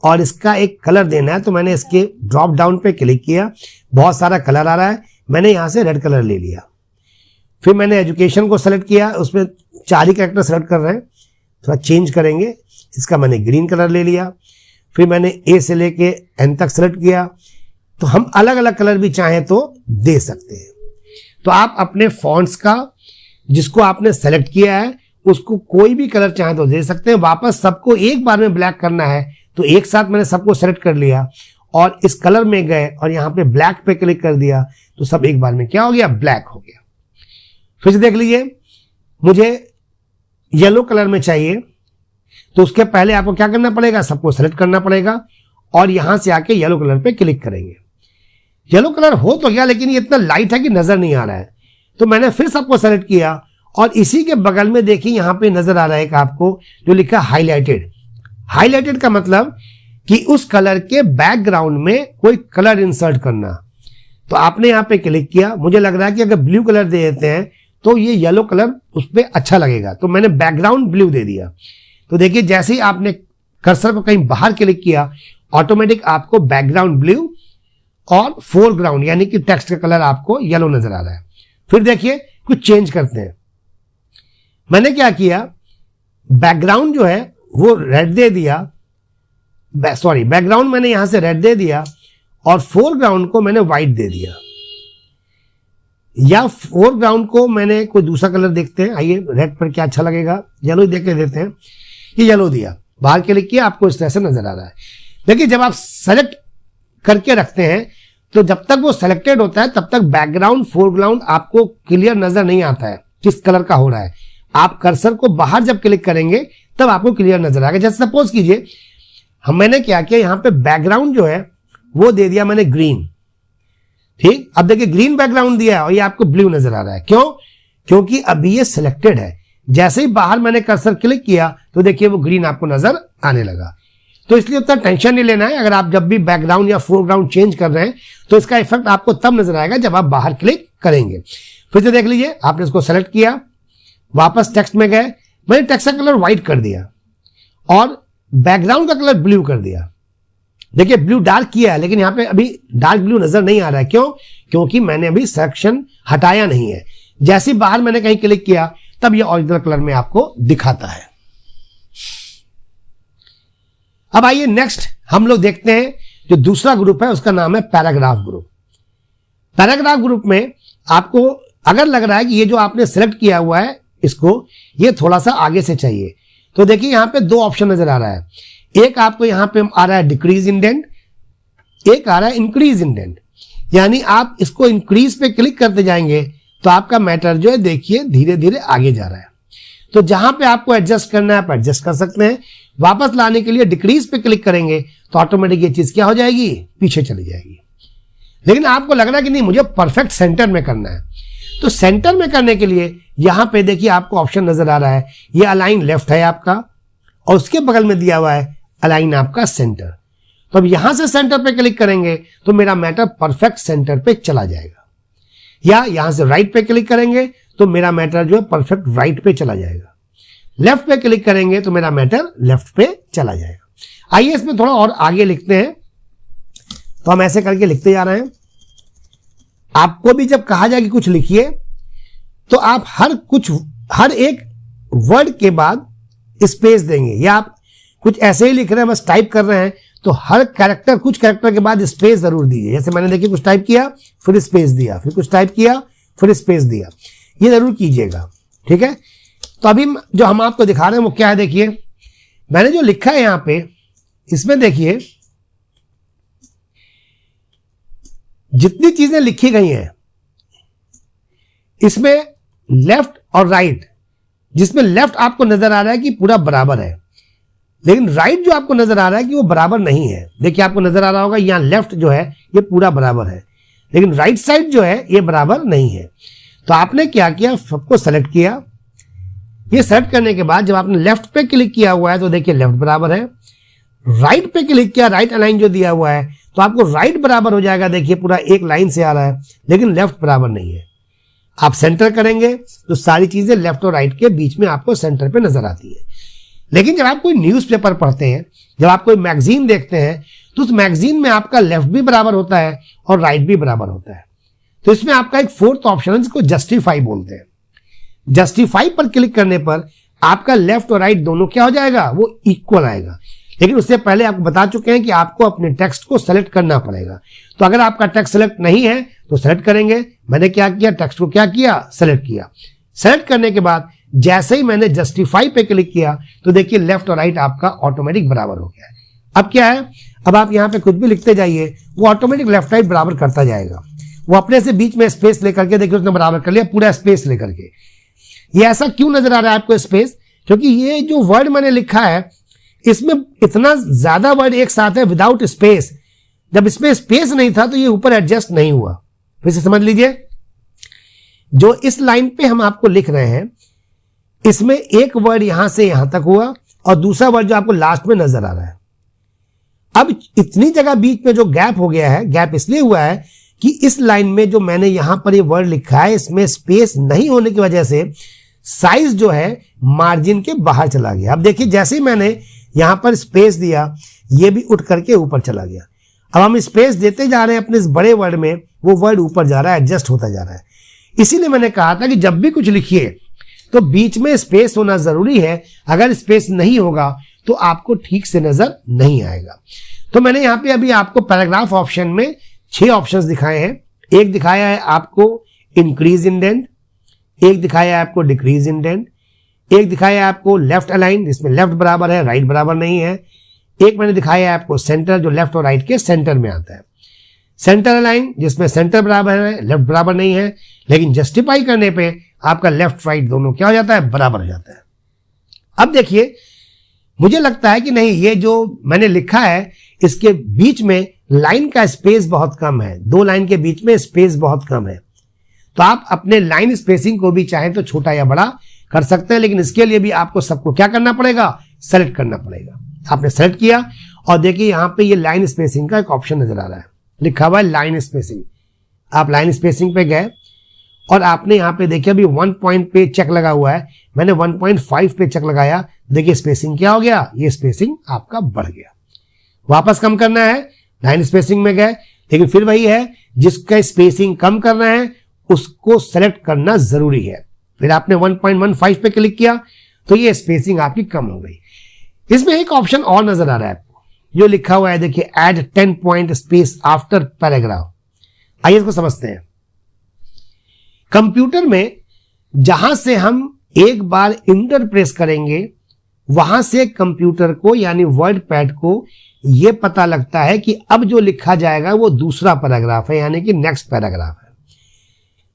और इसका एक कलर देना है, तो मैंने इसके ड्रॉप डाउन पे क्लिक किया, बहुत सारा कलर आ रहा है, मैंने यहां से रेड कलर ले लिया। फिर मैंने एजुकेशन को सेलेक्ट किया, उसमें 4 ही कैरेक्टर सेलेक्ट कर रहे हैं, थोड़ा चेंज करेंगे, इसका मैंने ग्रीन कलर ले लिया। फिर मैंने ए से लेके एन तक सेलेक्ट किया, तो हम अलग अलग कलर भी चाहें तो दे सकते हैं। तो आप अपने फॉन्ट्स का जिसको आपने सेलेक्ट किया है उसको कोई भी कलर चाहे तो दे सकते हैं। वापस सबको एक बार में ब्लैक करना है तो एक साथ मैंने सबको सेलेक्ट कर लिया और इस कलर में गए और यहां पे ब्लैक पे क्लिक कर दिया तो सब एक बार में क्या हो गया, ब्लैक हो गया। फिर से देख लीजिए, मुझे येलो कलर में चाहिए तो उसके पहले आपको क्या करना पड़ेगा, सबको सेलेक्ट करना पड़ेगा और यहां से आके येलो कलर पे क्लिक करेंगे। येलो कलर हो तो गया, लेकिन ये इतना लाइट है कि नजर नहीं आ रहा है, तो मैंने फिर सबको सेलेक्ट किया और इसी के बगल में देखिए यहां पे नजर आ रहा है आपको जो लिखा हाईलाइटेड। हाईलाइटेड का मतलब कि उस कलर के बैकग्राउंड में कोई कलर इंसर्ट करना। तो आपने यहां पे क्लिक किया, मुझे लग रहा है कि अगर ब्लू कलर दे देते हैं तो ये येलो कलर उस पर अच्छा लगेगा, तो मैंने बैकग्राउंड ब्लू दे दिया। तो देखिए जैसे ही आपने कर्सर को कहीं बाहर क्लिक किया ऑटोमेटिक आपको बैकग्राउंड ब्लू और फोरग्राउंड यानी कि टेक्स्ट का कलर आपको येलो नजर आ रहा है। फिर देखिए कुछ चेंज करते हैं। मैंने क्या किया, बैकग्राउंड जो है वो रेड दे दिया, बैकग्राउंड मैंने यहां से रेड दे दिया और फोरग्राउंड को मैंने व्हाइट दे दिया, या फोरग्राउंड को मैंने कोई दूसरा कलर देखते हैं, आइए रेड पर क्या अच्छा लगेगा, येलो ही देख के देते हैं। ये येलो दिया, बाहर क्लिक किया, आपको इस तरह से नजर आ रहा है। देखिए जब आप सेलेक्ट करके रखते हैं तो जब तक वो सेलेक्टेड होता है तब तक बैकग्राउंड फोरग्राउंड आपको क्लियर नजर नहीं आता है किस कलर का हो रहा है। आप कर्सर को बाहर जब क्लिक करेंगे तब आपको क्लियर नजर आएगा। जैसे सपोज कीजिए मैंने क्या किया, यहां पे बैकग्राउंड जो है वो दे दिया मैंने ग्रीन, ठीक। अब देखिए ग्रीन बैकग्राउंड दिया है और ये आपको ब्लू नजर आ रहा है, क्यों? क्योंकि अभी ये सिलेक्टेड है। जैसे ही बाहर मैंने कर्सर क्लिक किया तो देखिए वो ग्रीन आपको नजर आने लगा। तो इसलिए उतना टेंशन नहीं लेना है। अगर आप जब भी बैकग्राउंड या फोरग्राउंड चेंज कर रहे हैं तो इसका इफेक्ट आपको तब नजर आएगा जब आप बाहर क्लिक करेंगे। फिर से देख लीजिए, आपने इसको सेलेक्ट किया, वापस टेक्स्ट में गए, मैंने टेक्स्ट का कलर व्हाइट कर दिया और बैकग्राउंड का कलर ब्लू कर दिया। देखिए ब्लू डार्क किया है लेकिन यहां पे अभी डार्क ब्लू नजर नहीं आ रहा है, क्यों? क्योंकि मैंने अभी सिलेक्शन हटाया नहीं है। जैसे बाहर मैंने कहीं क्लिक किया तब ये ओरिजिनल कलर में आपको दिखाता है। अब आइए नेक्स्ट हम लोग देखते हैं जो दूसरा ग्रुप है उसका नाम है पैराग्राफ ग्रुप। पैराग्राफ ग्रुप में आपको अगर लग रहा है कि ये जो आपने सेलेक्ट किया हुआ है इसको ये थोड़ा सा आगे से चाहिए तो देखिए यहां पे 2 ऑप्शन नजर आ रहा है। एक आपको यहां पे आ रहा है डिक्रीज इंडेंट, एक आ रहा है इंक्रीज इंडेंट। यानी आप इसको इंक्रीज पे क्लिक करते जाएंगे तो आपका मैटर जो है देखिए धीरे धीरे आगे जा रहा है। तो जहां पे आपको एडजस्ट करना है आप एडजस्ट कर सकते हैं। वापस लाने के लिए डिक्रीज पे क्लिक करेंगे तो ऑटोमेटिक ये चीज क्या हो जाएगी, पीछे चली जाएगी। लेकिन आपको लग रहा है कि नहीं मुझे परफेक्ट सेंटर में करना है, तो सेंटर में करने के लिए यहां पे देखिए आपको ऑप्शन नजर आ रहा है, ये अलाइन लेफ्ट है आपका और उसके बगल में दिया हुआ है अलाइन आपका सेंटर। तो अब यहां से सेंटर पे क्लिक करेंगे तो मेरा मैटर परफेक्ट सेंटर पे चला जाएगा, या यहां से राइट पे क्लिक करेंगे तो मेरा मैटर जो है परफेक्ट राइट पे चला जाएगा। लेफ्ट पे क्लिक करेंगे तो मेरा मैटर लेफ्ट पे चला जाएगा। आइए इसमें थोड़ा और आगे लिखते हैं। तो हम ऐसे करके लिखते जा रहे हैं। आपको भी जब कहा जाए कि कुछ लिखिए तो आप हर एक वर्ड के बाद स्पेस देंगे, या आप कुछ ऐसे ही लिख रहे हैं बस टाइप कर रहे हैं तो हर कैरेक्टर, कुछ कैरेक्टर के बाद स्पेस जरूर दीजिए। जैसे मैंने देखिए कुछ टाइप किया फिर स्पेस दिया, फिर कुछ टाइप किया फिर स्पेस दिया, ये जरूर कीजिएगा, ठीक है। तो अभी जो हम आपको दिखा रहे हैं वो क्या है, देखिए मैंने जो लिखा है यहां पे, इसमें देखिए जितनी चीजें लिखी गई हैं इसमें लेफ्ट और राइट, जिसमें लेफ्ट आपको नजर आ रहा है कि पूरा बराबर है, लेकिन राइट जो आपको नजर आ रहा है कि वो बराबर नहीं है। देखिए आपको नजर आ रहा होगा यहां लेफ्ट जो है ये पूरा बराबर है, लेकिन राइट साइड जो है ये बराबर नहीं है। तो आपने क्या किया, सबको सेलेक्ट किया। ये सेलेक्ट करने के बाद जब आपने लेफ्ट पे क्लिक किया हुआ है तो देखिए लेफ्ट बराबर है, राइट पे क्लिक किया, राइट अलाइन जो दिया हुआ है तो आपको राइट बराबर हो जाएगा। देखिए पूरा एक लाइन से आ रहा है, लेकिन लेफ्ट बराबर नहीं है। आप सेंटर करेंगे तो सारी चीजें लेफ्ट और राइट के बीच में आपको सेंटर पे नजर आती है। लेकिन जब आप कोई न्यूज़पेपर पढ़ते हैं, जब आप कोई मैगजीन देखते हैं तो उस मैगजीन में आपका लेफ्ट भी बराबर होता है और राइट भी बराबर होता है। तो इसमें आपका एक फोर्थ ऑप्शन है जिसको जस्टिफाई बोलते हैं। जस्टिफाई पर क्लिक करने पर आपका लेफ्ट और राइट दोनों क्या हो जाएगा, वो इक्वल आएगा। लेकिन उससे पहले आपको बता चुके हैं कि आपको अपने टेक्स्ट को सेलेक्ट करना पड़ेगा। तो अगर आपका टेक्स्ट सेलेक्ट नहीं है तो सेलेक्ट करेंगे। मैंने क्या किया, टेक्स्ट को क्या किया, सेलेक्ट किया। सेलेक्ट करने के बाद जैसे ही मैंने जस्टिफाई पे क्लिक किया तो देखिए लेफ्ट और राइट आपका ऑटोमेटिक बराबर हो गया है। अब क्या है, अब आप यहां पे कुछ भी लिखते जाइए वो ऑटोमेटिक लेफ्ट राइट बराबर करता जाएगा। वो अपने से बीच में स्पेस लेकर के, देखिए उसने बराबर कर लिया पूरा स्पेस लेकर के। ये ऐसा क्यों नजर आ रहा है आपको स्पेस, क्योंकि ये जो वर्ड मैंने लिखा है इसमें इतना ज्यादा वर्ड एक साथ है विदाउट स्पेस। जब इसमें स्पेस नहीं था तो ये ऊपर एडजस्ट नहीं हुआ। फिर से समझ लीजिए, जो इस लाइन पे हम आपको लिख रहे हैं इसमें एक वर्ड यहां से यहां तक हुआ और दूसरा वर्ड जो आपको लास्ट में नजर आ रहा है। अब इतनी जगह बीच में जो गैप हो गया है, गैप इसलिए हुआ है कि इस लाइन में जो मैंने यहां पर ये वर्ड लिखा है इसमें स्पेस नहीं होने की वजह से साइज जो है मार्जिन के बाहर चला गया। अब देखिए जैसे ही मैंने यहां पर स्पेस दिया ये भी उठ करके ऊपर चला गया। अब हम स्पेस देते जा रहे हैं अपने इस बड़े वर्ड में, वो वर्ड ऊपर जा रहा है, एडजस्ट होता जा रहा है। इसीलिए मैंने कहा था कि जब भी कुछ लिखिए तो बीच में स्पेस होना जरूरी है। अगर स्पेस नहीं होगा तो आपको ठीक से नजर नहीं आएगा। तो मैंने यहां पे अभी आपको पैराग्राफ ऑप्शन में 6 ऑप्शंस दिखाए हैं। एक दिखाया है आपको इंक्रीज इंडेंट, एक दिखाया है आपको डिक्रीज इंडेंट, एक दिखाया है आपको लेफ्ट अलाइन जिसमें लेफ्ट बराबर है राइट बराबर नहीं है, एक मैंने दिखाया है आपको सेंटर जो लेफ्ट और राइट के सेंटर में आता है, सेंटर अलाइन जिसमें सेंटर बराबर है लेफ्ट बराबर नहीं है, लेकिन जस्टिफाई करने पे आपका लेफ्ट राइट दोनों क्या हो जाता है, बराबर हो जाता है। अब देखिए मुझे लगता है कि नहीं, ये जो मैंने लिखा है इसके बीच में लाइन का स्पेस बहुत कम है, 2 लाइन के बीच में स्पेस बहुत कम है। तो आप अपने लाइन स्पेसिंग को भी चाहें तो छोटा या बड़ा कर सकते हैं, लेकिन इसके लिए भी आपको सबको क्या करना पड़ेगा, सेलेक्ट करना पड़ेगा। आपने सेलेक्ट किया और देखिए यहां पे ये लाइन स्पेसिंग का एक ऑप्शन नजर आ रहा है, लिखा हुआ है लाइन स्पेसिंग। आप लाइन स्पेसिंग पे गए और आपने यहां पे देखिए अभी 1 पॉइंट पे चेक लगा हुआ है, मैंने 1.5 पे चेक लगाया, देखिए स्पेसिंग क्या हो गया, ये स्पेसिंग आपका बढ़ गया। वापस कम करना है, लाइन स्पेसिंग में गए, लेकिन फिर वही है जिसका स्पेसिंग कम करना है उसको सेलेक्ट करना जरूरी है। फिर आपने 1.15 पे क्लिक किया तो ये स्पेसिंग आपकी कम हो गई। इसमें एक ऑप्शन और नजर आ रहा है आपको, जो लिखा हुआ है देखिए add 10 point space after paragraph. आइए इसको समझते हैं। कंप्यूटर में जहां से हम एक बार इंटर प्रेस करेंगे वहां से कंप्यूटर को यानी वर्ड पैड को यह पता लगता है कि अब जो लिखा जाएगा वो दूसरा पैराग्राफ है, यानी कि नेक्स्ट पैराग्राफ है।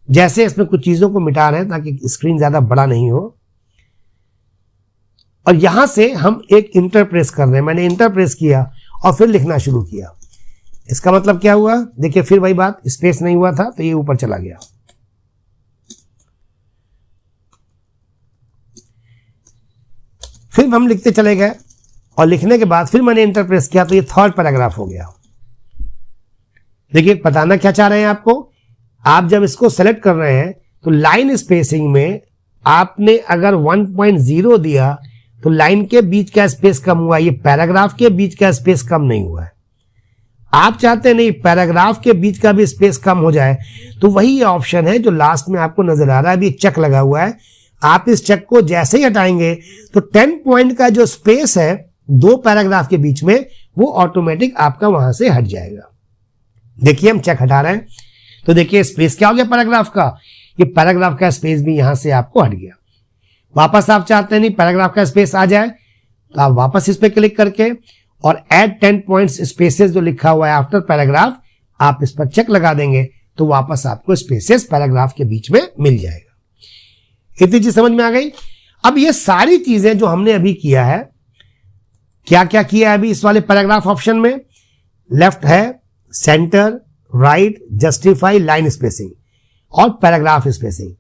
जैसे इसमें कुछ चीजों को मिटा रहे हैं ताकि स्क्रीन ज्यादा बड़ा नहीं हो, और यहां से हम एक इंटर प्रेस कर रहे हैं। मैंने इंटर प्रेस किया और फिर लिखना शुरू किया। इसका मतलब क्या हुआ, देखिए फिर वही बात, स्पेस नहीं हुआ था तो ये ऊपर चला गया। फिर हम लिखते चले गए और लिखने के बाद फिर मैंने इंटर प्रेस किया तो ये 3rd पैराग्राफ हो गया। देखिए बताना क्या चाह रहे हैं आपको, आप जब इसको सेलेक्ट कर रहे हैं तो लाइन स्पेसिंग में आपने अगर 1.0 दिया तो लाइन के बीच का स्पेस कम हुआ, ये पैराग्राफ के बीच का स्पेस कम नहीं हुआ है। आप चाहते नहीं पैराग्राफ के बीच का भी स्पेस कम हो जाए, तो वही ऑप्शन है जो लास्ट में आपको नजर आ रहा है, अभी चेक लगा हुआ है। आप इस चेक को जैसे ही हटाएंगे तो 10 पॉइंट का जो स्पेस है दो पैराग्राफ के बीच में, वो ऑटोमेटिक आपका वहां से हट जाएगा। देखिए हम चेक हटा रहे हैं तो देखिए स्पेस क्या हो गया पैराग्राफ का, ये पैराग्राफ का स्पेस भी यहां से आपको हट गया। वापस आप चाहते नहीं पैराग्राफ का स्पेस आ जाए तो आप वापस इस पर क्लिक करके और ऐड 10 पॉइंट्स स्पेसेस जो लिखा हुआ है आफ्टर पैराग्राफ, आप इस पर चेक लगा देंगे तो वापस आपको स्पेसेस पैराग्राफ के बीच में मिल जाएगा। इतनी चीज समझ में आ गई। अब ये सारी चीजें जो हमने अभी किया है, क्या क्या किया है अभी इस वाले पैराग्राफ ऑप्शन में, लेफ्ट है, centre, right, justify, line spacing और पैराग्राफ स्पेसिंग,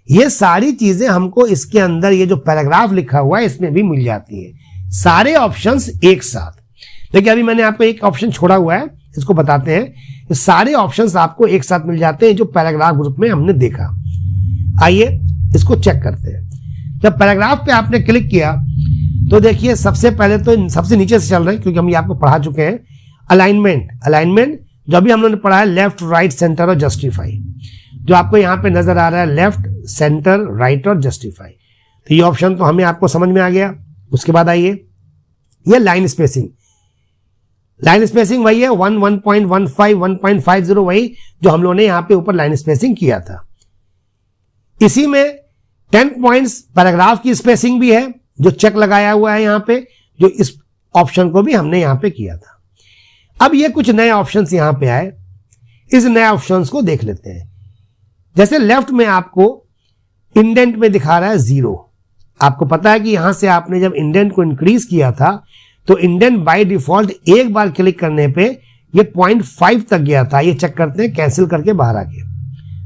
ये सारी चीजें हमको इसके अंदर ये जो पैराग्राफ लिखा हुआ है इसमें भी मिल जाती है, सारे ऑप्शंस एक साथ। देखिए अभी मैंने आपको एक ऑप्शन छोड़ा हुआ है, इसको बताते हैं। ये सारे ऑप्शंस आपको एक साथ मिल जाते हैं जो पैराग्राफ ग्रुप में हमने देखा। आइए इसको चेक करते हैं। जब पैराग्राफ पे आपने क्लिक किया तो देखिए सबसे पहले तो सबसे नीचे से चल रहे हैं क्योंकि हम ये आपको पढ़ा चुके हैं। अलाइनमेंट जो अभी हम लोगों ने पढ़ा है, लेफ्ट, राइट, सेंटर और जस्टिफाई, जो आपको यहां पे नजर आ रहा है, लेफ्ट, सेंटर, राइट और जस्टिफाई। तो ये ऑप्शन तो हमें आपको समझ में आ गया। उसके बाद आइए ये लाइन स्पेसिंग वही है 1.15 1.50, वही जो हम लोगों ने यहां पे ऊपर लाइन स्पेसिंग किया था। इसी में 10 पॉइंट्स पैराग्राफ की स्पेसिंग भी है जो चेक लगाया हुआ है यहां पे, जो इस ऑप्शन को भी हमने यहां पे किया था। अब ये कुछ नए ऑप्शंस यहां पे आए, इस नए ऑप्शंस को देख लेते हैं। जैसे लेफ्ट में आपको इंडेंट में दिखा रहा है 0। आपको पता है कि यहां से आपने जब इंडेंट को इंक्रीज किया था तो इंडेंट बाय डिफॉल्ट एक बार क्लिक करने पे ये 0.5 तक गया था। ये चेक करते हैं, कैंसिल करके बाहर आ गया।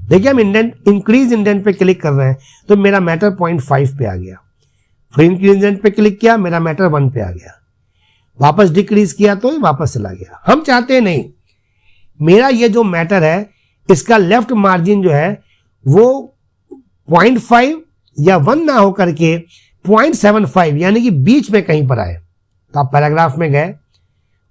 देखिए हम इंक्रीज इंडेंट पे क्लिक कर रहे हैं तो मेरा मैटर 0.5 पे आ गया। फिर इंक्रीज इंडेंट पे क्लिक किया, मेरा मैटर 1 पे आ गया। वापस डिक्रीज किया तो वापस चला गया। हम चाहते हैं नहीं, मेरा ये जो मैटर है इसका लेफ्ट मार्जिन जो है वो 0.5 या 1 ना होकर के 0.75 यानी कि बीच में कहीं पर आए। तो आप पैराग्राफ में गए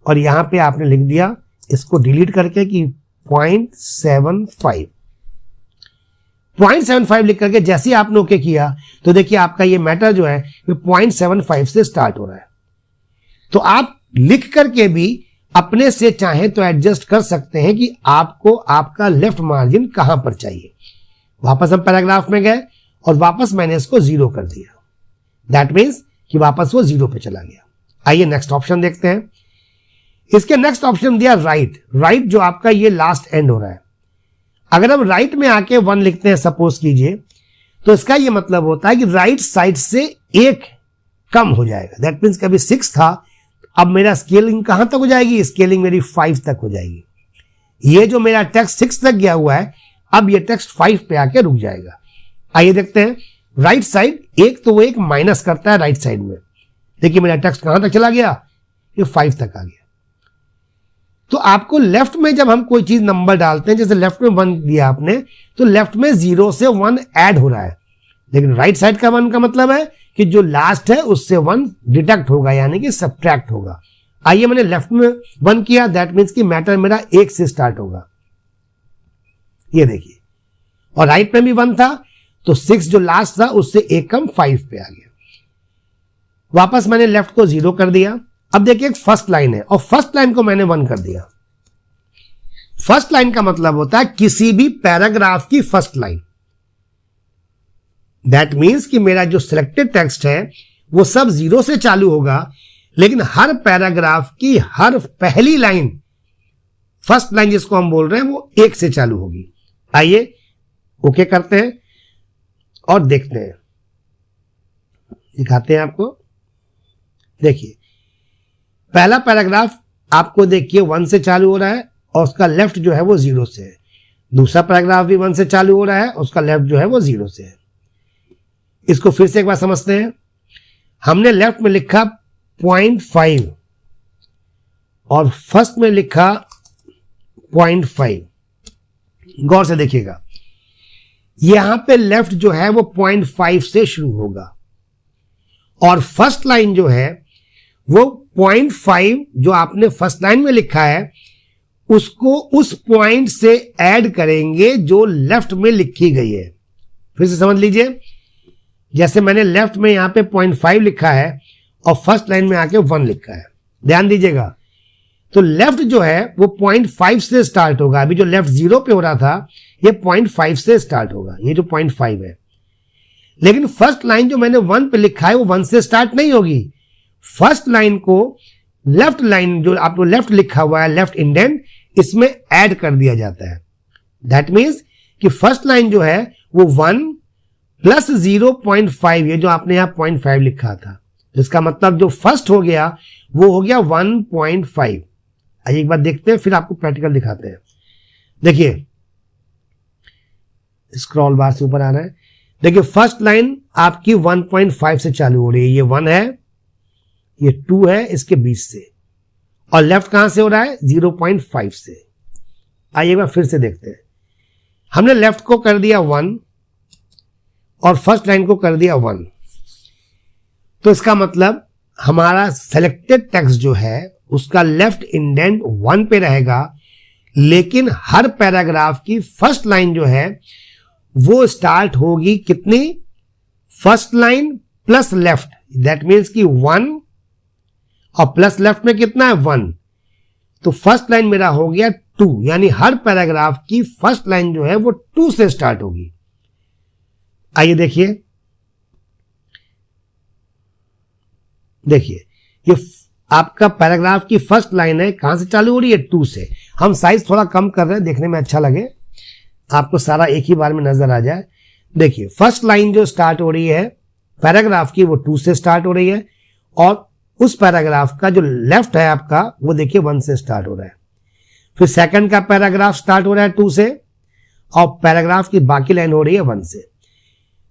और यहां पे आपने लिख दिया इसको डिलीट करके कि 0.75 लिख करके जैसे ही आपने ओके किया तो देखिए आपका ये मैटर जो है 0.75 से स्टार्ट हो रहा है। तो आप लिख करके भी अपने से चाहे तो एडजस्ट कर सकते हैं कि आपको आपका लेफ्ट मार्जिन कहां पर चाहिए। वापस हम पैराग्राफ में गए और वापस मैंने इसको 0 कर दिया। दैट मीन्स कि वापस वो 0 पे चला गया। आइए नेक्स्ट ऑप्शन देखते हैं। इसके नेक्स्ट ऑप्शन दिया राइट जो आपका ये लास्ट एंड हो रहा है। अगर हम राइट में आके 1 लिखते हैं सपोज कीजिए, तो इसका ये मतलब होता है कि राइट साइड से 1 कम हो जाएगा। दैट मीन्स कभी 6 था, अब मेरा स्केलिंग कहां तक हो जाएगी, स्केलिंग मेरी 5 तक हो जाएगी। ये जो मेरा टेक्स्ट 6 तक गया हुआ है, अब ये टेक्स्ट 5 पे आके रुक जाएगा। आइए देखते हैं। राइट साइड एक तो वो एक माइनस करता है राइट साइड में। देखिए मेरा टेक्स्ट कहां तक चला गया, ये 5 तक आ गया। तो आपको लेफ्ट में जब हम कोई चीज नंबर डालते हैं, जैसे लेफ्ट में 1 दिया आपने, तो लेफ्ट में 0 से 1 ऐड हो रहा है, लेकिन राइट साइड का 1 का मतलब है कि जो लास्ट है उससे 1 डिडक्ट होगा यानी कि सब्ट्रैक्ट होगा। आइए मैंने लेफ्ट में 1 किया, दैट मीन्स कि मैटर मेरा 1 से स्टार्ट होगा। ये देखिए, और राइट में भी 1 था तो 6 जो लास्ट था उससे 1 कम 5 पे आ गया। वापस मैंने लेफ्ट को 0 कर दिया। अब देखिए एक फर्स्ट लाइन है और फर्स्ट लाइन को मैंने 1 कर दिया। फर्स्ट लाइन का मतलब होता है किसी भी पैराग्राफ की फर्स्ट लाइन। दैट मीन्स कि मेरा जो सिलेक्टेड टेक्स्ट है वो सब 0 से चालू होगा, लेकिन हर पैराग्राफ की हर पहली लाइन, फर्स्ट लाइन जिसको हम बोल रहे हैं, वो 1 से चालू होगी। आइए ओके करते हैं और देखते हैं, दिखाते हैं आपको। देखिए पहला पैराग्राफ आपको देखिए 1 से चालू हो रहा है और उसका लेफ्ट जो है वो 0 से है। दूसरा पैराग्राफ भी 1 से चालू हो रहा है, उसका लेफ्ट जो है वो 0 से है। इसको फिर से एक बार समझते हैं। हमने लेफ्ट में लिखा 0.5 और फर्स्ट में लिखा 0.5। गौर से देखिएगा, यहां पे लेफ्ट जो है वो 0.5 से शुरू होगा और फर्स्ट लाइन जो है वो 0.5 जो आपने फर्स्ट लाइन में लिखा है उसको उस पॉइंट से ऐड करेंगे जो लेफ्ट में लिखी गई है। फिर से समझ लीजिए, जैसे मैंने लेफ्ट में यहां पे 0.5 लिखा है और फर्स्ट लाइन में आके 1 लिखा है, ध्यान दीजिएगा। तो लेफ्ट जो है वो 0.5 से स्टार्ट होगा। अभी जो लेफ्ट 0 पे हो रहा था ये 0.5 से स्टार्ट होगा, ये जो 0.5 है। लेकिन फर्स्ट लाइन जो मैंने 1 पे लिखा है वो 1 से स्टार्ट नहीं होगी। फर्स्ट लाइन को लेफ्ट लाइन जो आपको लेफ्ट लिखा हुआ है, लेफ्ट इंडेंट, इसमें ऐड कर दिया जाता है। दैट मीन्स कि फर्स्ट लाइन जो है वो 1 प्लस 0.5, ये जो आपने यहां 0.5 लिखा था, इसका मतलब जो फर्स्ट हो गया वो हो गया 1.5। आइए एक बार देखते हैं, फिर आपको प्रैक्टिकल दिखाते हैं। देखिए स्क्रॉल बार से ऊपर आ रहा है, देखिए फर्स्ट लाइन आपकी 1.5 से चालू हो रही है। ये 1 है, ये 2 है, इसके बीच से, और लेफ्ट कहां से हो रहा है 0.5 से। आइए एक बार फिर से देखते हैं। हमने लेफ्ट को कर दिया 1 और फर्स्ट लाइन को कर दिया 1, तो इसका मतलब हमारा सेलेक्टेड टेक्स्ट जो है उसका लेफ्ट इंडेंट 1 पे रहेगा, लेकिन हर पैराग्राफ की फर्स्ट लाइन जो है वो स्टार्ट होगी कितनी, first line plus left, that means कि 1 और प्लस लेफ्ट में कितना है 1, तो फर्स्ट लाइन मेरा हो गया 2, यानी हर पैराग्राफ की फर्स्ट लाइन जो है वो 2 से स्टार्ट होगी। आइए देखिए, देखिए ये आपका पैराग्राफ की फर्स्ट लाइन है, कहां से चालू हो रही है 2 से। हम साइज थोड़ा कम कर रहे हैं, देखने में अच्छा लगे, आपको सारा एक ही बार में नजर आ जाए। देखिए फर्स्ट लाइन जो स्टार्ट हो रही है पैराग्राफ की वो 2 से स्टार्ट हो रही है, और उस पैराग्राफ का जो लेफ्ट है आपका वो देखिए 1 से स्टार्ट हो रहा है। फिर सेकंड का पैराग्राफ स्टार्ट हो रहा है 2 से, और पैराग्राफ की बाकी लाइन हो रही है 1 से।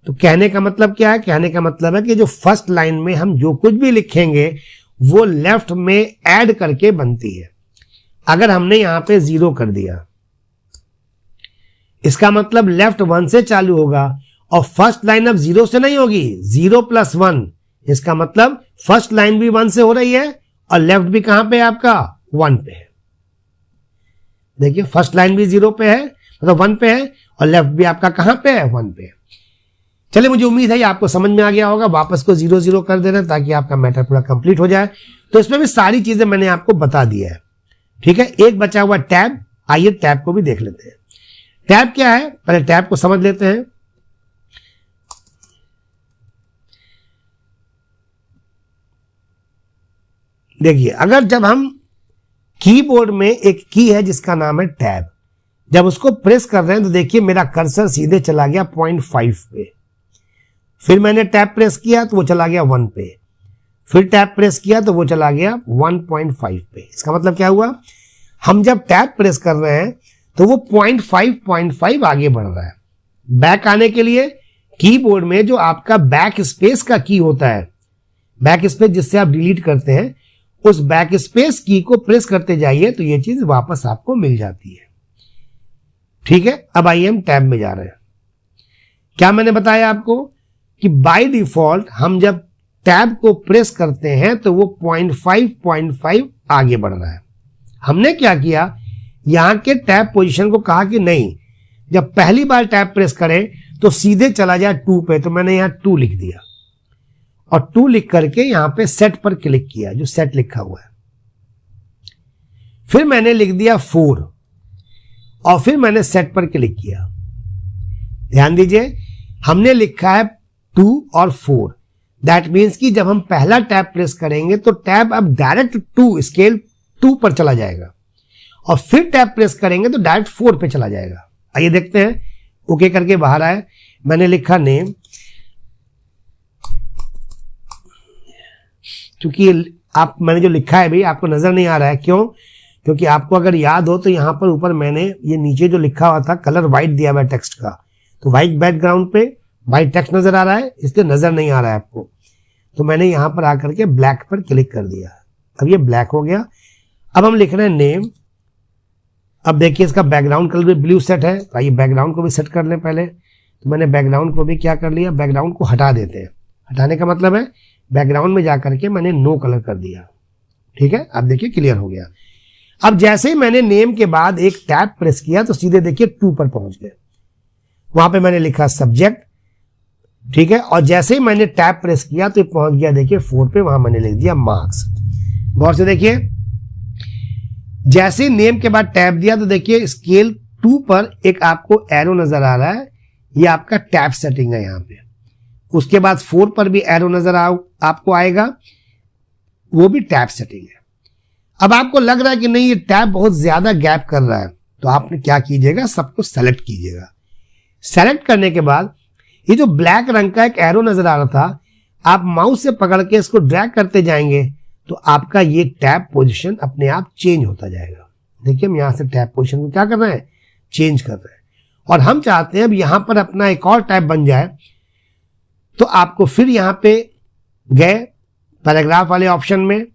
तो कहने का मतलब क्या है, कहने का मतलब है कि जो फर्स्ट लाइन में हम जो कुछ भी लिखेंगे वो लेफ्ट में ऐड करके बनती है। अगर हमने यहां पे 0 कर दिया, इसका मतलब लेफ्ट 1 से चालू होगा, और फर्स्ट लाइन अब 0 से नहीं होगी, 0 प्लस 1, इसका मतलब फर्स्ट लाइन भी 1 से हो रही है और लेफ्ट भी कहां पे है आपका 1 पे है। देखिए फर्स्ट लाइन भी 0 पे है, मतलब 1 पे है, और लेफ्ट भी आपका कहां पे है 1 पे है। चलिए मुझे उम्मीद है ये आपको समझ में आ गया होगा। वापस को 0 कर देना ताकि आपका मैटर पूरा कंप्लीट हो जाए। तो इसमें भी सारी चीजें मैंने आपको बता दिया है, ठीक है। एक बचा हुआ टैब, आइए टैब को भी देख लेते हैं। टैब क्या है, पहले टैब को समझ लेते हैं। देखिए अगर जब हम कीबोर्ड में एक की है जिसका नाम है टैब, जब उसको प्रेस कर रहे हैं तो देखिए मेरा कर्सर सीधे चला गया 0.5 पे, फिर मैंने टैब प्रेस किया तो वो चला गया 1 पे, फिर टैब प्रेस किया तो वो चला गया 1.5 पे। इसका मतलब क्या हुआ, हम जब टैब प्रेस कर रहे हैं तो वो 0.5 आगे बढ़ रहा है। बैक आने के लिए कीबोर्ड में जो आपका बैक स्पेस का की होता है, बैक स्पेस जिससे आप डिलीट करते हैं, उस बैक स्पेस की को प्रेस करते जाइए तो ये चीज वापस आपको मिल जाती है, ठीक है। अब आइए हम टैब में जा रहे हैं। क्या मैंने बताया आपको कि बाय डिफॉल्ट हम जब टैब को प्रेस करते हैं तो वो 0.5 आगे बढ़ रहा है। हमने क्या किया, यहां के टैब पोजीशन को कहा कि नहीं, जब पहली बार टैब प्रेस करें तो सीधे चला जाए 2 पे, तो मैंने यहां 2 लिख दिया, और 2 लिख करके यहां पे सेट पर क्लिक किया, जो सेट लिखा हुआ है। फिर मैंने लिख दिया 4, और फिर मैंने सेट पर क्लिक किया। ध्यान दीजिए हमने लिखा है 2 और 4, दैट मीन्स कि जब हम पहला टैब प्रेस करेंगे तो टैब अब डायरेक्ट 2 स्केल 2 पर चला जाएगा, और फिर टैब प्रेस करेंगे तो डायरेक्ट 4 पे चला जाएगा। आइए देखते हैं। ओके करके बाहर आए, मैंने लिखा नेम, क्योंकि आप मैंने जो लिखा है भाई आपको नजर नहीं आ रहा है, क्यों, क्योंकि आपको अगर याद हो तो यहां पर ऊपर मैंने ये नीचे जो लिखा हुआ था कलर व्हाइट दिया हुआ है टेक्स्ट का, तो व्हाइट बैकग्राउंड पे व्हाइट टेक्स्ट नजर आ रहा है, इसलिए नजर नहीं आ रहा है आपको, तो मैंने यहां पर आकर के ब्लैक पर क्लिक कर दिया। अब ये ब्लैक हो गया। अब हम लिख रहे हैं नेम। अब देखिए इसका बैकग्राउंड कलर भी ब्लू सेट है, तो आइए बैकग्राउंड को भी सेट कर लें पहले। तो मैंने बैकग्राउंड को भी क्या कर लिया, बैकग्राउंड को हटा देते हैं। हटाने का मतलब है बैकग्राउंड में जाकर के मैंने नो कलर कर दिया। ठीक है, अब देखिए क्लियर हो गया। अब जैसे ही मैंने नेम के बाद एक टैब प्रेस किया तो सीधे देखिए 2 पर पहुंच गए। वहां पे मैंने लिखा सब्जेक्ट, ठीक है, और जैसे ही मैंने टैब प्रेस किया तो पहुंच गया देखिए 4 पे, वहां मैंने लिख दिया मार्क्स। गौर से देखिए, जैसे नेम के बाद टैब दिया तो देखिए स्केल 2 पर एक आपको एरो नजर आ रहा है, ये आपका टैब सेटिंग है यहाँ पे। उसके बाद 4 पर भी एरो नजर आपको आएगा, वो भी टैब सेटिंग है। अब आपको लग रहा है कि नहीं ये टैब बहुत ज्यादा गैप कर रहा है, तो आपने क्या कीजिएगा, सबको सेलेक्ट कीजिएगा। सेलेक्ट करने के बाद ये जो ब्लैक रंग का एक एरो नजर आ रहा था, आप माउस से पकड़ के इसको ड्रैग करते जाएंगे तो आपका ये टैब पोजीशन अपने आप चेंज होता जाएगा। देखिए हम यहां से टैब पोजीशन को क्या कर रहे हैं, चेंज कर रहे हैं। और हम चाहते हैं अब यहां पर अपना एक और टैब बन जाए, तो आपको फिर यहां पे गए पैराग्राफ वाले ऑप्शन में,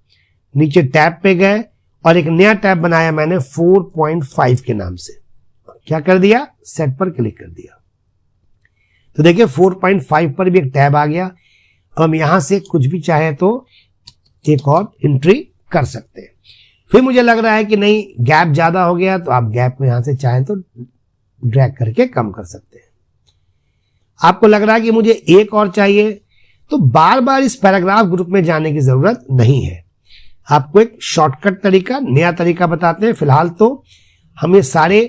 नीचे टैब पे गए और एक नया टैब बनाया मैंने 4.5 के नाम से। क्या कर दिया, सेट पर क्लिक कर दिया। तो देखिए 4.5 पर भी एक टैब आ गया। अब हम यहां से कुछ भी चाहे तो एक और एंट्री कर सकते हैं। फिर मुझे लग रहा है कि नहीं गैप ज्यादा हो गया, तो आप गैप को यहां से चाहें तो ड्रैग करके कम कर सकते हैं। आपको लग रहा है कि मुझे एक और चाहिए, तो बार बार इस पैराग्राफ ग्रुप में जाने की जरूरत नहीं है। आपको एक शॉर्टकट तरीका, नया तरीका बताते हैं। फिलहाल तो हम ये सारे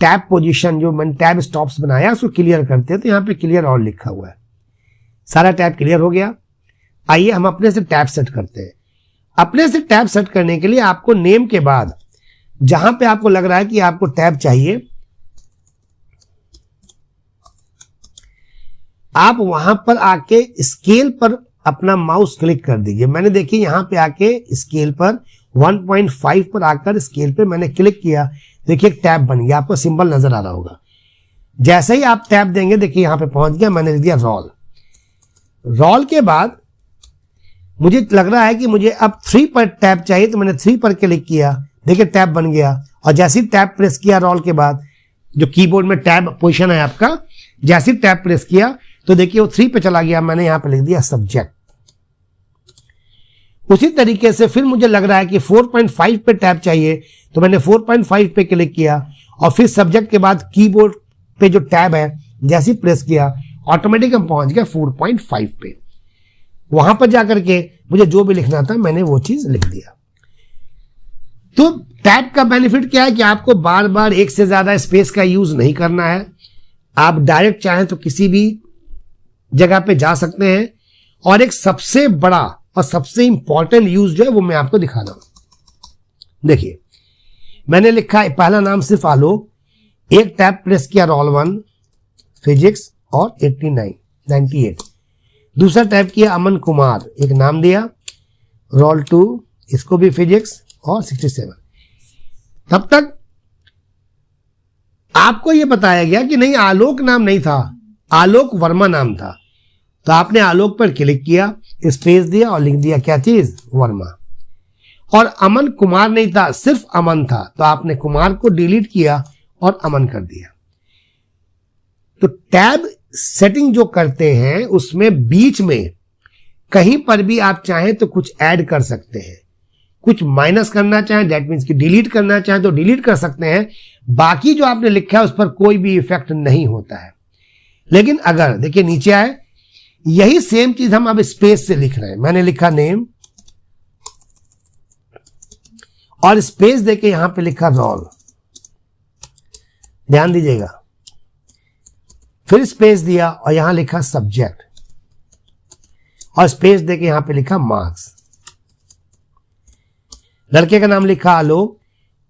टैब पोजीशन जो मैंने टैब स्टॉप्स बनाया उसको क्लियर करते हैं। तो यहाँ पे क्लियर ऑल लिखा हुआ है, सारा टैब क्लियर हो गया। आइए हम अपने से टैब सेट करते हैं। अपने से टैब सेट करने के लिए आपको नेम के बाद जहां पे आपको लग रहा है कि आपको टैब चाहिए, आप वहां पर आके स्केल पर अपना माउस क्लिक कर दीजिए। मैंने देखिए यहां पे आके स्केल पर 1.5 पर आकर स्केल पे मैंने क्लिक किया, देखिए एक टैब बन गया, आपको सिंबल नजर आ रहा होगा। जैसे ही आप टैब देंगे देखिए यहां पे पहुंच गया, मैंने लिख दिया रोल। रोल के बाद मुझे लग रहा है कि मुझे अब 3 पर टैब चाहिए, तो मैंने 3 पर क्लिक किया, देखिए टैब बन गया। और जैसे ही टैब प्रेस किया रोल के बाद, जो कीबोर्ड में टैब पोजीशन है आपका, जैसे ही टैब प्रेस किया तो देखिए वो 3 पे चला गया, मैंने यहां पे लिख दिया सब्जेक्ट। उसी तरीके से फिर मुझे लग रहा है कि 4.5 पे टैब चाहिए, तो मैंने 4.5 पे क्लिक किया और फिर सब्जेक्ट के बाद कीबोर्ड पे जो टैब है जैसे ही प्रेस किया ऑटोमेटिक हम पहुंच गए 4.5 पे। वहां पर जाकर के मुझे जो भी लिखना था मैंने वो चीज लिख दिया। तो टैब का बेनिफिट क्या है कि आपको बार बार एक से ज्यादा स्पेस का यूज नहीं करना है। आप डायरेक्ट चाहें तो किसी भी जगह पे जा सकते हैं। और एक सबसे बड़ा और सबसे इंपॉर्टेंट यूज जो है वो मैं आपको दिखा रहा हूं। देखिए मैंने लिखा पहला नाम सिर्फ आलोक, एक टैब प्रेस किया रोल 1 फिजिक्स और 98। दूसरा टैब किया अमन कुमार, एक नाम दिया रोल 2, इसको भी फिजिक्स और 67। तब तक आपको यह बताया गया कि नहीं आलोक नाम नहीं था, आलोक वर्मा नाम था। तो आपने आलोक पर क्लिक किया, स्पेस दिया और लिख दिया क्या चीज, वर्मा। और अमन कुमार नहीं था, सिर्फ अमन था, तो आपने कुमार को डिलीट किया और अमन कर दिया। तो टैब सेटिंग जो करते हैं उसमें बीच में कहीं पर भी आप चाहें तो कुछ ऐड कर सकते हैं, कुछ माइनस करना चाहें दैट मीन्स कि डिलीट करना चाहें तो डिलीट कर सकते हैं। बाकी जो आपने लिखा है उस पर कोई भी इफेक्ट नहीं होता है। लेकिन अगर देखिए नीचे आए, यही सेम चीज हम अब स्पेस से लिख रहे हैं। मैंने लिखा नेम और स्पेस देके यहां पे लिखा रोल, ध्यान दीजिएगा। फिर स्पेस दिया और यहां लिखा सब्जेक्ट और स्पेस देके यहां पे लिखा मार्क्स। लड़के का नाम लिखा आलोक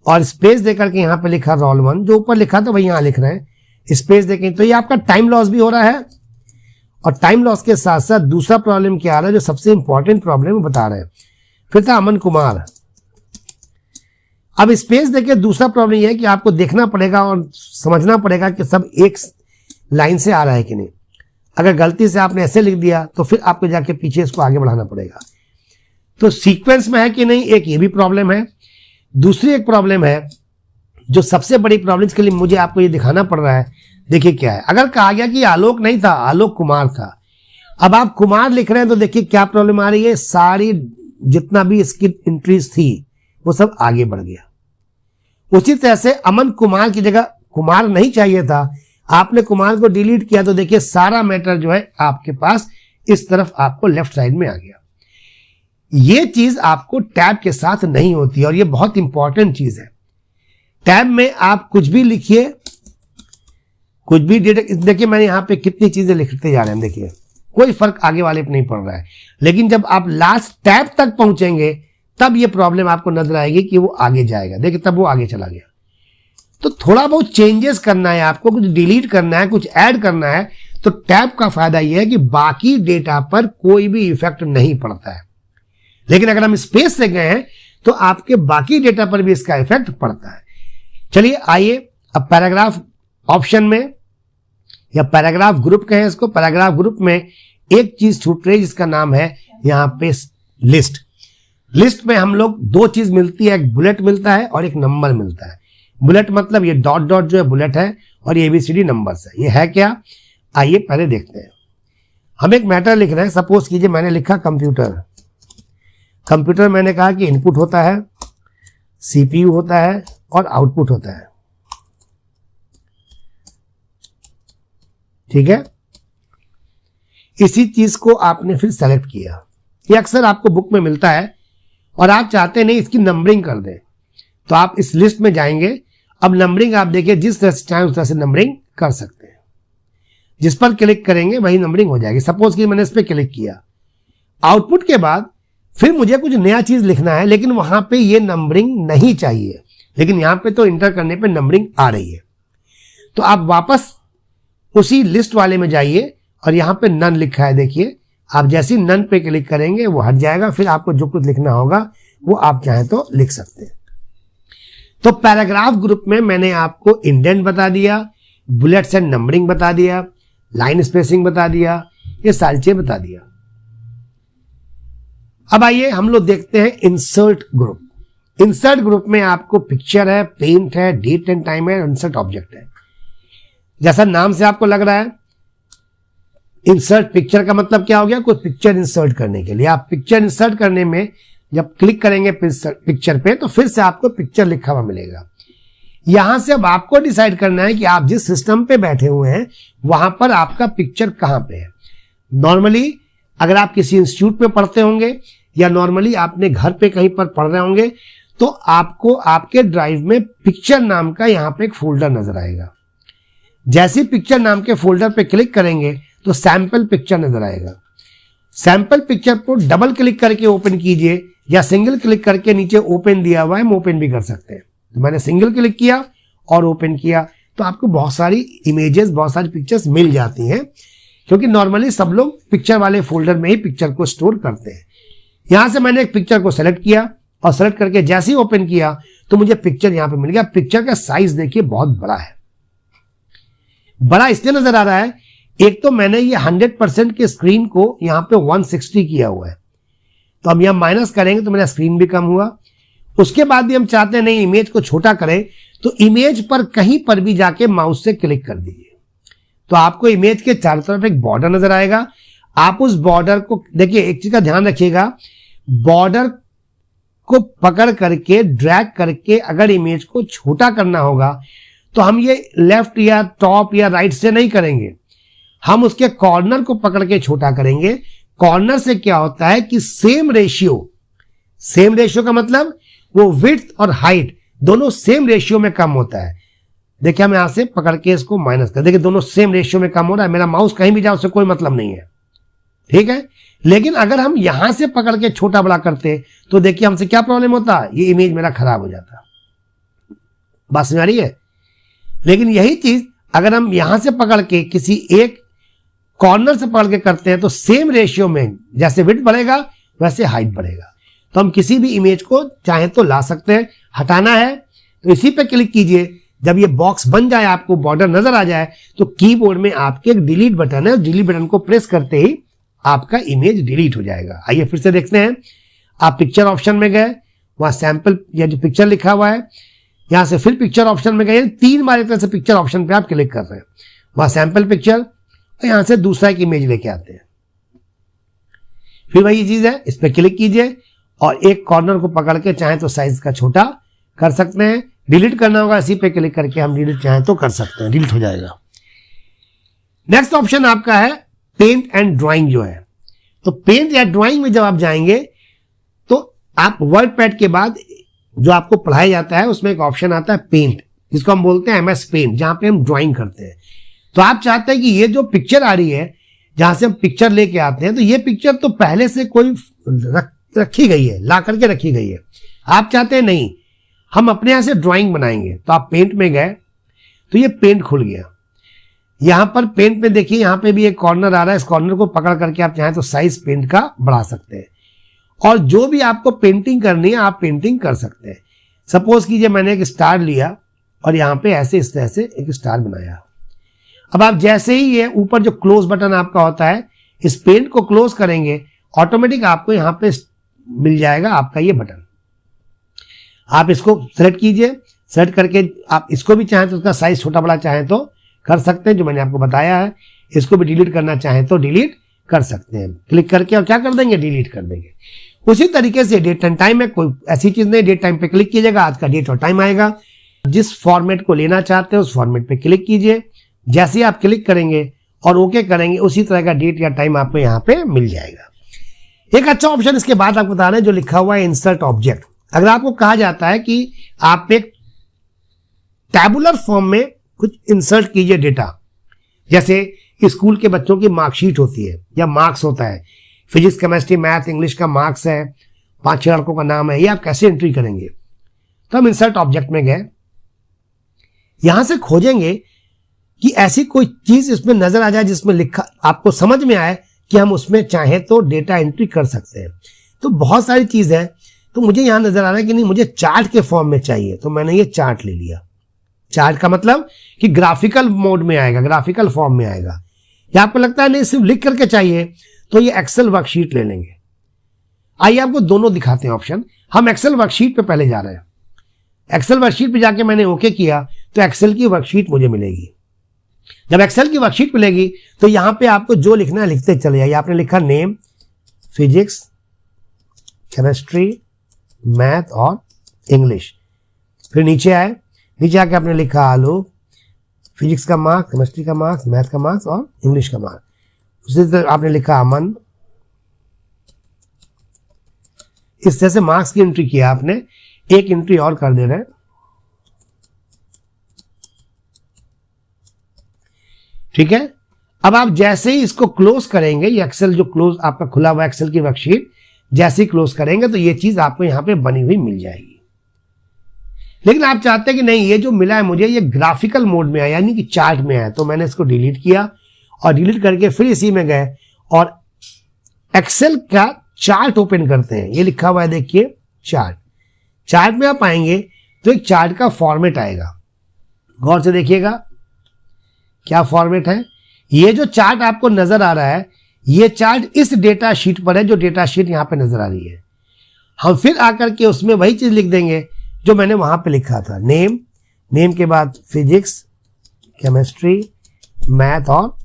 और स्पेस देकर के यहां पे लिखा रोल 1, जो ऊपर लिखा था वही यहां लिख रहे हैं, स्पेस देके। तो ये आपका टाइम लॉस भी हो रहा है। और टाइम लॉस के साथ साथ दूसरा प्रॉब्लम क्या आ रहा है, जो सबसे इंपॉर्टेंट प्रॉब्लम बता रहे हैं। फिर था अमन कुमार। अब स्पेस देके दूसरा प्रॉब्लम यह है कि आपको देखना पड़ेगा और समझना पड़ेगा कि सब एक लाइन से आ रहा है कि नहीं। अगर गलती से आपने ऐसे लिख दिया तो फिर आपको जाके पीछे इसको आगे बढ़ाना पड़ेगा। तो सीक्वेंस में है कि नहीं, एक ये भी प्रॉब्लम है। दूसरी एक प्रॉब्लम है जो सबसे बड़ी प्रॉब्लम के लिए मुझे आपको ये दिखाना पड़ रहा है। देखिए क्या है, अगर कहा गया कि आलोक नहीं था, आलोक कुमार था, अब आप कुमार लिख रहे हैं तो देखिए क्या प्रॉब्लम आ रही है, सारी जितना भी इसकी एंट्रीज थी वो सब आगे बढ़ गया। उसी तरह से अमन कुमार की जगह कुमार नहीं चाहिए था, आपने कुमार को डिलीट किया तो देखिए सारा मैटर जो है आपके पास इस तरफ आपको लेफ्ट साइड में आ गया। ये चीज आपको टैब के साथ नहीं होती और ये बहुत इंपॉर्टेंट चीज है। टैब में आप कुछ भी लिखिए, कुछ भी देखिए मैंने यहां पे कितनी चीजें लिखते जा रहे हैं, देखिए कोई फर्क आगे वाले पे नहीं पड़ रहा है, लेकिन जब आप लास्ट टैब तक पहुंचेंगे तब ये प्रॉब्लम आपको नजर आएगी कि वो आगे जाएगा। देखिए तब वो आगे चला गया। तो थोड़ा बहुत चेंजेस करना है आपको, कुछ डिलीट करना है, कुछ ऐड करना है, तो टैब का फायदा यह है कि बाकी डेटा पर कोई भी इफेक्ट नहीं पड़ता है। लेकिन अगर हम स्पेस से गए हैं तो आपके बाकी डेटा पर भी इसका इफेक्ट पड़ता है। चलिए आइए अब पैराग्राफ ऑप्शन में, या पैराग्राफ ग्रुप कहें इसको, पैराग्राफ ग्रुप में एक चीज छूट रही है जिसका नाम है यहां पे लिस्ट। लिस्ट में हम लोग दो चीज मिलती है, एक बुलेट मिलता है और एक नंबर मिलता है। बुलेट मतलब ये डॉट डॉट जो है बुलेट है और ये ABCD नंबर्स है। ये है क्या, आइए पहले देखते हैं। हम एक मैटर लिख रहे हैं, सपोज कीजिए मैंने लिखा कंप्यूटर। कंप्यूटर मैंने कहा कि इनपुट होता है, CPU होता है और आउटपुट होता है, ठीक है। इसी चीज को आपने फिर सेलेक्ट किया, ये अक्सर आपको बुक में मिलता है और आप चाहते नहीं इसकी नंबरिंग कर दें, तो आप इस लिस्ट में जाएंगे। अब नंबरिंग आप देखिए जिस तरह से चाहे उस तरह से नंबरिंग कर सकते हैं, जिस पर क्लिक करेंगे वही नंबरिंग हो जाएगी। सपोज कि मैंने इस पर क्लिक किया, आउटपुट के बाद फिर मुझे कुछ नया चीज लिखना है, लेकिन वहां पे ये नंबरिंग नहीं चाहिए, लेकिन यहां पे तो इंटर करने पे नंबरिंग आ रही है। तो आप वापस उसी लिस्ट वाले में जाइए और यहां पे नन लिखा है, देखिए आप जैसे नन पे क्लिक करेंगे वो हट जाएगा, फिर आपको जो कुछ लिखना होगा वो आप चाहें तो लिख सकते हैं। तो पैराग्राफ ग्रुप में मैंने आपको इंडेंट बता दिया, बुलेट्स एंड नंबरिंग बता दिया, लाइन स्पेसिंग बता दिया, ये सारी चीजें बता दिया। अब आइए हम लोग देखते हैं इंसर्ट ग्रुप। इंसर्ट ग्रुप में आपको पिक्चर है, पेंट है, डेट एंड टाइम है, इंसर्ट ऑब्जेक्ट है। जैसा नाम से आपको लग रहा है इंसर्ट पिक्चर का मतलब क्या हो गया, कोई पिक्चर इंसर्ट करने के लिए। आप पिक्चर इंसर्ट करने में जब क्लिक करेंगे पिक्चर पे तो फिर से आपको पिक्चर लिखा हुआ मिलेगा। यहां से अब आपको डिसाइड करना है कि आप जिस सिस्टम पे बैठे हुए हैं वहां पर आपका पिक्चर कहां पे है। नॉर्मली अगर आप किसी इंस्टीट्यूट में पढ़ते होंगे या नॉर्मली आपने घर पे कहीं पर पढ़ रहे होंगे तो आपको आपके ड्राइव में पिक्चर नाम का यहां पे एक फोल्डर नजर आएगा। जैसे पिक्चर नाम के फोल्डर पे क्लिक करेंगे तो सैंपल पिक्चर नजर आएगा। सैंपल पिक्चर को डबल क्लिक करके ओपन कीजिए या सिंगल क्लिक करके नीचे ओपन दिया हुआ है, हम ओपन भी कर सकते हैं। तो मैंने सिंगल क्लिक किया और ओपन किया तो आपको बहुत सारी इमेजेस, बहुत सारी पिक्चर्स मिल जाती हैं, क्योंकि नॉर्मली सब लोग पिक्चर वाले फोल्डर में ही पिक्चर को स्टोर करते हैं। यहां से मैंने एक पिक्चर को सेलेक्ट किया और सेलेक्ट करके जैसे ही ओपन किया तो मुझे पिक्चर यहां पे मिल गया। पिक्चर का साइज देखिए बहुत बड़ा है। बड़ा इसलिए नजर आ रहा है, एक तो मैंने ये 100% के स्क्रीन को यहां पे 160 किया हुआ है, तो हम यहां माइनस करेंगे तो मेरा स्क्रीन भी कम हुआ। उसके बाद भी हम चाहते हैं नहीं इमेज को छोटा करें, तो इमेज पर कहीं पर भी जाके माउस से क्लिक कर दीजिए तो आपको इमेज के चारों तरफ एक बॉर्डर नजर आएगा। आप उस बॉर्डर को देखिए, एक चीज का ध्यान रखिएगा, बॉर्डर को पकड़ करके ड्रैग करके अगर इमेज को छोटा करना होगा तो हम ये लेफ्ट या टॉप या राइट से नहीं करेंगे, हम उसके कॉर्नर को पकड़ के छोटा करेंगे। कॉर्नर से क्या होता है कि सेम रेशियो का मतलब वो विड्थ और हाइट दोनों सेम रेशियो में कम होता है। देखिए हम यहां से पकड़ के इसको माइनस कर, देखिए दोनों सेम रेशियो में कम हो रहा है। मेरा माउस कहीं भी जाए उससे कोई मतलब नहीं है, ठीक है। लेकिन अगर हम यहां से पकड़ के छोटा बड़ा करते तो देखिए हमसे क्या प्रॉब्लम होता, ये इमेज मेरा खराब हो जाता। बात समझ आ रही है। लेकिन यही चीज अगर हम यहां से पकड़ के किसी एक कॉर्नर से पकड़ के करते हैं तो सेम रेशियो में जैसे विड्थ बढ़ेगा वैसे हाइट बढ़ेगा। तो हम किसी भी इमेज को चाहे तो ला सकते हैं। हटाना है तो इसी पे क्लिक कीजिए। जब ये बॉक्स बन जाए, आपको बॉर्डर नजर आ जाए, तो कीबोर्ड में आपके एक डिलीट बटन है, डिलीट बटन को प्रेस करते ही आपका इमेज डिलीट हो जाएगा। आइए फिर से देखते हैं। आप पिक्चर ऑप्शन में गए, वहां सैंपल या जो पिक्चर लिखा हुआ है, यहां से फिर पिक्चर ऑप्शन में गए, 3 बार एक तरह से पिक्चर ऑप्शन पे आप क्लिक कर रहे हैं। वहां सैंपल पिक्चर, और यहां से दूसरा एक इमेज लेके आते हैं। फिर वही चीज है, इस पर क्लिक कीजिए और एक कॉर्नर को पकड़ के चाहे तो साइज का छोटा कर सकते हैं। डिलीट करना होगा, इसी पे क्लिक करके हम डिलीट चाहें तो कर सकते हैं, डिलीट हो जाएगा। नेक्स्ट ऑप्शन आपका है पेंट एंड ड्राइंग जो है। तो पेंट या ड्राइंग में जब आप जाएंगे तो आप वर्ड पैड के बाद जो आपको पढ़ाया जाता है उसमें एक ऑप्शन आता है पेंट, जिसको हम बोलते हैं एमएस पेंट, जहां पे हम ड्राइंग करते हैं। तो आप चाहते हैं कि ये जो पिक्चर आ रही है जहां से हम पिक्चर लेके आते हैं, तो ये पिक्चर तो पहले से कोई रखी गई है, ला करके रखी गई है। आप चाहते हैं नहीं, हम अपने यहां से ड्राइंग बनाएंगे। तो आप पेंट में गए तो ये पेंट खुल गया। यहां पर पेंट में देखिए, यहां पे भी एक कॉर्नर आ रहा है, इस कॉर्नर को पकड़ करके आप चाहें तो साइज पेंट का बढ़ा सकते हैं और जो भी आपको पेंटिंग करनी है आप पेंटिंग कर सकते हैं। सपोज कीजिए मैंने एक स्टार लिया और यहां पे ऐसे इस तरह से एक स्टार बनाया। अब आप जैसे ही ये ऊपर जो क्लोज बटन आपका होता है, इस पेंट को क्लोज करेंगे, ऑटोमेटिक आपको यहां पे मिल जाएगा आपका ये बटन। आप इसको सेलेक्ट कीजिए, सेलेक्ट करके आप इसको भी चाहें तो उसका साइज छोटा बड़ा चाहें तो कर सकते हैं, जो मैंने आपको बताया है। इसको भी डिलीट करना चाहें तो डिलीट कर सकते हैं, क्लिक करके और क्या कर देंगे, डिलीट कर देंगे। उसी तरीके से डेट एंड टाइम है, कोई ऐसी चीज नहीं, डेट टाइम पे क्लिक कीजिएगा, आज का डेट और टाइम आएगा। जिस फॉर्मेट को लेना चाहते हैं उस फॉर्मेट पे क्लिक कीजिए। जैसे ही आप क्लिक करेंगे और ओके करेंगे, उसी तरह का डेट या टाइम आपको यहाँ पे मिल जाएगा। एक अच्छा ऑप्शन इसके बाद आपको बता रहे हैं जो लिखा हुआ है इंसर्ट ऑब्जेक्ट। अगर आपको कहा जाता है कि आप एक टैबुलर फॉर्म में कुछ इंसर्ट कीजिए डेटा, जैसे स्कूल के बच्चों की मार्कशीट होती है या मार्क्स होता है, फिजिक्स केमिस्ट्री मैथ इंग्लिश का मार्क्स है, 5-6 लड़कों का नाम है, ये आप कैसे एंट्री करेंगे। तो हम इंसर्ट ऑब्जेक्ट में गए, यहां से खोजेंगे कि ऐसी कोई चीज इसमें नजर आ जाए जिसमें लिखा आपको समझ में आए कि हम उसमें चाहे तो डेटा एंट्री कर सकते हैं। तो बहुत सारी चीज है, तो मुझे यहां नजर आ रहा है कि नहीं मुझे चार्ट के फॉर्म में चाहिए, तो मैंने ये चार्ट ले लिया। चार्ट का मतलब कि ग्राफिकल मोड में आएगा, ग्राफिकल फॉर्म में आएगा। या आपको लगता है नहीं सिर्फ लिख करके चाहिए, तो ये एक्सेल वर्कशीट ले लेंगे। आइए आपको दोनों दिखाते हैं ऑप्शन। हम एक्सेल वर्कशीट पे पहले जा रहे हैं। एक्सेल वर्कशीट पे जाके मैंने ओके किया तो एक्सेल की वर्कशीट मुझे मिलेगी। जब एक्सेल की वर्कशीट मिलेगी तो यहां पे आपको जो लिखना है लिखते चले जाइए। आपने लिखा नेम, फिजिक्स, केमिस्ट्री, मैथ और इंग्लिश। फिर नीचे आए, नीचे आके आपने लिखा आलोक, फिजिक्स का मार्क्स, केमिस्ट्री का मार्क्स, मैथ का मार्क्स और इंग्लिश का मार्क्स। उसी तरह आपने लिखा अमन। इस तरह से मार्क्स की एंट्री किया आपने। एक एंट्री और कर दे रहे हैं, ठीक है। अब आप जैसे ही इसको क्लोज करेंगे, ये एक्सेल जो क्लोज आपका खुला हुआ एक्सेल की वर्कशीट जैसे ही क्लोज करेंगे तो ये चीज आपको यहां पे बनी हुई मिल जाएगी। लेकिन आप चाहते हैं कि नहीं, ये जो मिला है मुझे ये ग्राफिकल मोड में आया, यानी कि चार्ट में आया, तो मैंने इसको डिलीट किया और डिलीट करके फिर इसी में गए और एक्सेल का चार्ट ओपन करते हैं। ये लिखा हुआ है देखिए चार्ट। चार्ट में आप आएंगे तो एक चार्ट का फॉर्मेट आएगा, गौर से देखिएगा क्या फॉर्मेट है। ये जो चार्ट आपको नजर आ रहा है, ये चार्ट इस डेटा शीट पर है, जो डेटा शीट यहां पे नजर आ रही है। हम फिर आकर के उसमें वही चीज लिख देंगे जो मैंने वहां पे लिखा था, नेम, नेम के बाद फिजिक्स, केमिस्ट्री, मैथ और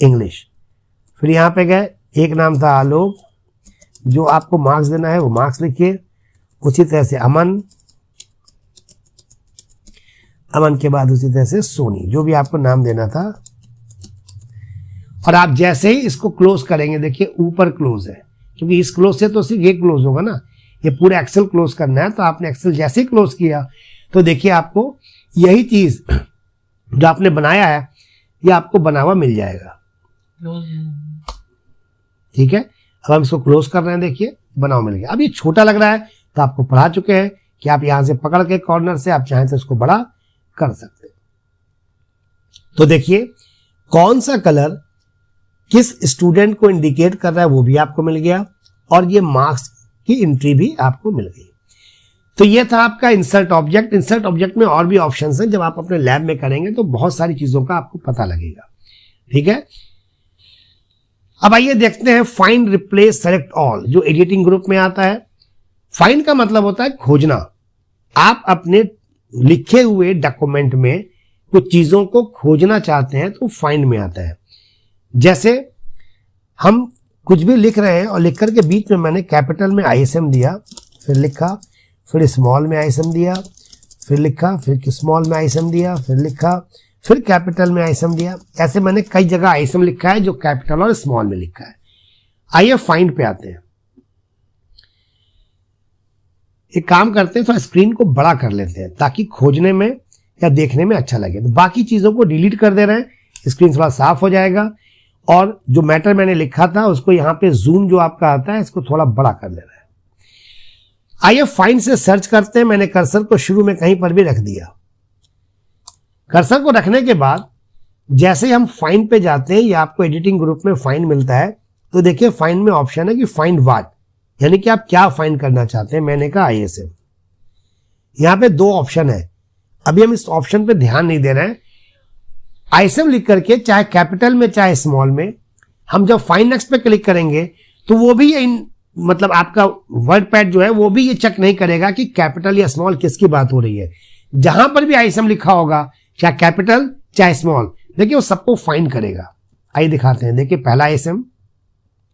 इंग्लिश। फिर यहां पे गए, एक नाम था आलोक, जो आपको मार्क्स देना है वो मार्क्स लिखिए। उसी तरह से अमन, अमन के बाद उसी तरह से सोनी, जो भी आपको नाम देना था। और आप जैसे ही इसको क्लोज करेंगे, देखिए ऊपर क्लोज है, क्योंकि इस क्लोज से तो सिर्फ ये क्लोज होगा ना, ये पूरा एक्सेल क्लोज करना है। तो आपने एक्सेल जैसे ही क्लोज किया तो देखिए आपको यही चीज जो आपने बनाया है ये आपको बना हुआ मिल जाएगा, ठीक है। अब हम इसको क्लोज कर रहे हैं, देखिए बना हुआ मिल गया। अब ये छोटा लग रहा है तो आपको पढ़ा चुके हैं कि आप यहां से पकड़ के कॉर्नर से आप चाहें तो इसको बड़ा कर सकते हैं। तो देखिए कौन सा कलर किस स्टूडेंट को इंडिकेट कर रहा है वो भी आपको मिल गया और ये मार्क्स की एंट्री भी आपको मिल गई। तो ये था आपका इंसर्ट ऑब्जेक्ट। इंसर्ट ऑब्जेक्ट में और भी ऑप्शंस हैं, जब आप अपने लैब में करेंगे तो बहुत सारी चीजों का आपको पता लगेगा, ठीक है। अब आइए देखते हैं फाइंड, रिप्लेस, सेलेक्ट ऑल, जो एडिटिंग ग्रुप में आता है। फाइंड का मतलब होता है खोजना। आप अपने लिखे हुए डॉक्यूमेंट में कुछ चीजों को खोजना चाहते हैं तो फाइंड में आता है। जैसे हम कुछ भी लिख रहे हैं और लिख करके बीच में मैंने कैपिटल में ISM दिया, फिर लिखा, फिर स्मॉल में ISM दिया, फिर लिखा, फिर स्मॉल में ISM दिया, फिर लिखा, फिर कैपिटल में ISM दिया। ऐसे मैंने कई जगह ISM लिखा है जो कैपिटल और स्मॉल में लिखा है। आइए फाइंड पे आते हैं। एक काम करते हैं, थोड़ा स्क्रीन को बड़ा कर लेते हैं ताकि खोजने में या देखने में अच्छा लगे। तो बाकी चीजों को डिलीट कर दे रहे हैं, स्क्रीन थोड़ा साफ हो जाएगा। और जो मैटर मैंने लिखा था उसको यहां पे जूम जो आपका आता है इसको थोड़ा बड़ा कर लेना है। आइए फाइंड से सर्च करते हैं। मैंने कर्सर को शुरू में कहीं पर भी रख दिया। कर्सर को रखने के बाद जैसे हम फाइंड पे जाते हैं, या आपको एडिटिंग ग्रुप में फाइंड मिलता है, तो देखिए फाइंड में ऑप्शन है कि फाइंड व्हाट, यानी कि आप क्या फाइंड करना चाहते हैं। मैंने कहा ISM। यहां पे दो ऑप्शन है, अभी हम इस ऑप्शन पे ध्यान नहीं दे रहे हैं। ISM लिख करके चाहे कैपिटल में चाहे स्मॉल में, हम जब फाइंड नेक्स्ट पे क्लिक करेंगे तो वो भी मतलब आपका वर्ड पैड जो है वो भी ये चेक नहीं करेगा कि कैपिटल या स्मॉल किसकी बात हो रही है। जहां पर भी ISM लिखा होगा, चाहे कैपिटल चाहे स्मॉल, देखिए वो सबको फाइंड करेगा। आइए दिखाते हैं। देखिए पहला ISM,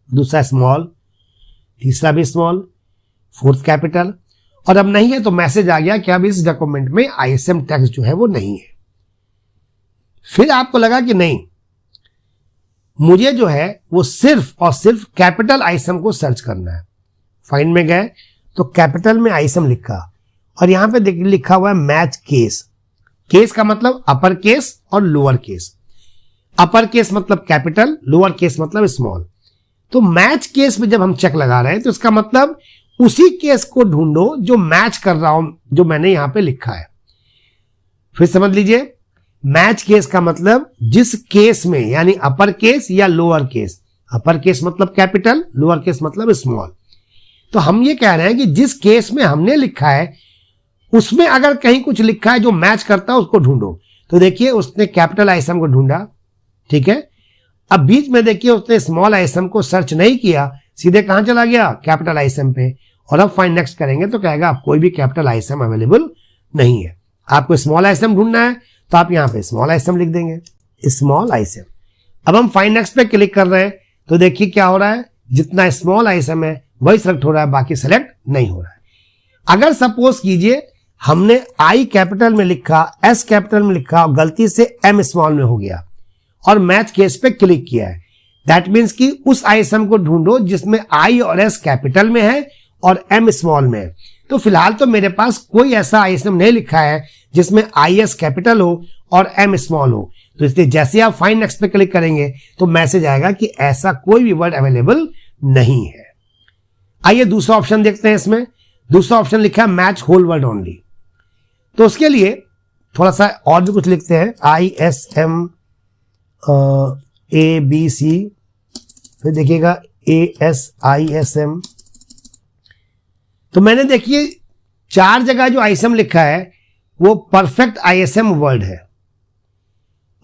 दूसरा स्मॉल, तीसरा भी स्मॉल, फोर्थ कैपिटल, और अब नहीं है तो मैसेज आ गया कि अब इस डॉक्यूमेंट में ISM टेक्स्ट जो है वो नहीं है। फिर आपको लगा कि नहीं, मुझे जो है वो सिर्फ और सिर्फ कैपिटल ISM को सर्च करना है। फाइंड में गए तो कैपिटल में ISM लिखा, और यहां पे देखिए लिखा हुआ है मैच केस। केस का मतलब अपर केस और लोअर केस। अपर केस मतलब कैपिटल, लोअर केस मतलब स्मॉल। तो मैच केस में जब हम चेक लगा रहे हैं तो इसका मतलब उसी केस को ढूंढो जो मैच कर रहा हूं, जो मैंने यहां पे लिखा है। फिर समझ लीजिए, मैच केस का मतलब जिस केस में, यानी अपर केस या लोअर केस। अपर केस मतलब कैपिटल, लोअर केस मतलब स्मॉल। तो हम ये कह रहे हैं कि जिस केस में हमने लिखा है उसमें अगर कहीं कुछ लिखा है जो मैच करता है उसको ढूंढो। तो देखिए उसने कैपिटल ISM को ढूंढा, ठीक है। अब बीच में देखिए उसने स्मॉल ISM को सर्च नहीं किया, सीधे कहां चला गया, कैपिटल ISM पे। और अब फाइंड नेक्स्ट करेंगे तो कहेगा आप कोई भी कैपिटल ISM अवेलेबल नहीं है। आपको स्मॉल ISM ढूंढना है तो आप यहां पे स्मॉल ISM लिख देंगे, स्मॉल ISM। अब हम फाइंड नेक्स्ट पे क्लिक कर रहे हैं तो देखिए क्या हो रहा है, जितना स्मॉल ISM है वही सेलेक्ट हो रहा है, बाकी सेलेक्ट नहीं हो रहा है। अगर सपोज कीजिए हमने I कैपिटल में लिखा, S कैपिटल में लिखा और गलती से M स्मॉल में हो गया और मैच केस पे क्लिक किया है, दैट मीन्स कि उस ISM को ढूंढो जिसमें I और S कैपिटल में है और M स्मॉल में है। तो फिलहाल तो मेरे पास कोई ऐसा ISM नहीं लिखा है जिसमें IS कैपिटल हो और M स्मॉल हो। तो इसलिए जैसे आप फाइंड नेक्स्ट पे क्लिक करेंगे तो मैसेज आएगा कि ऐसा कोई भी वर्ड अवेलेबल नहीं है। आइए दूसरा ऑप्शन देखते हैं। इसमें दूसरा ऑप्शन लिखा है मैच होल वर्ड ओनली। तो उसके लिए थोड़ा सा और भी कुछ लिखते हैं, ISM ABC, फिर देखिएगा ASISM। तो मैंने देखिए 4 जगह जो ISM लिखा है वो परफेक्ट ISM वर्ड है।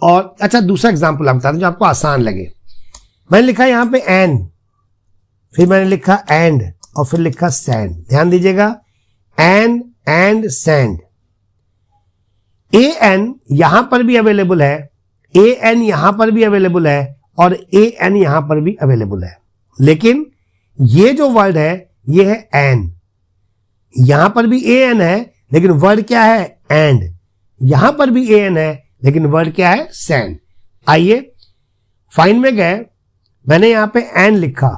और अच्छा दूसरा एग्जांपल आप बता दें जो आपको आसान लगे। मैंने लिखा यहां पे एन, फिर मैंने लिखा एंड, और फिर लिखा सैंड। ध्यान दीजिएगा, एन एंड सैंड। AN यहां पर भी अवेलेबल है, AN यहां पर भी अवेलेबल है, और AN यहां पर भी अवेलेबल है। लेकिन ये जो वर्ड है ये है एन। यहां पर भी AN है लेकिन वर्ड क्या है, एंड। यहां पर भी AN है लेकिन वर्ड क्या है, सैंड। आइए फाइंड में गए, मैंने यहां पे एन लिखा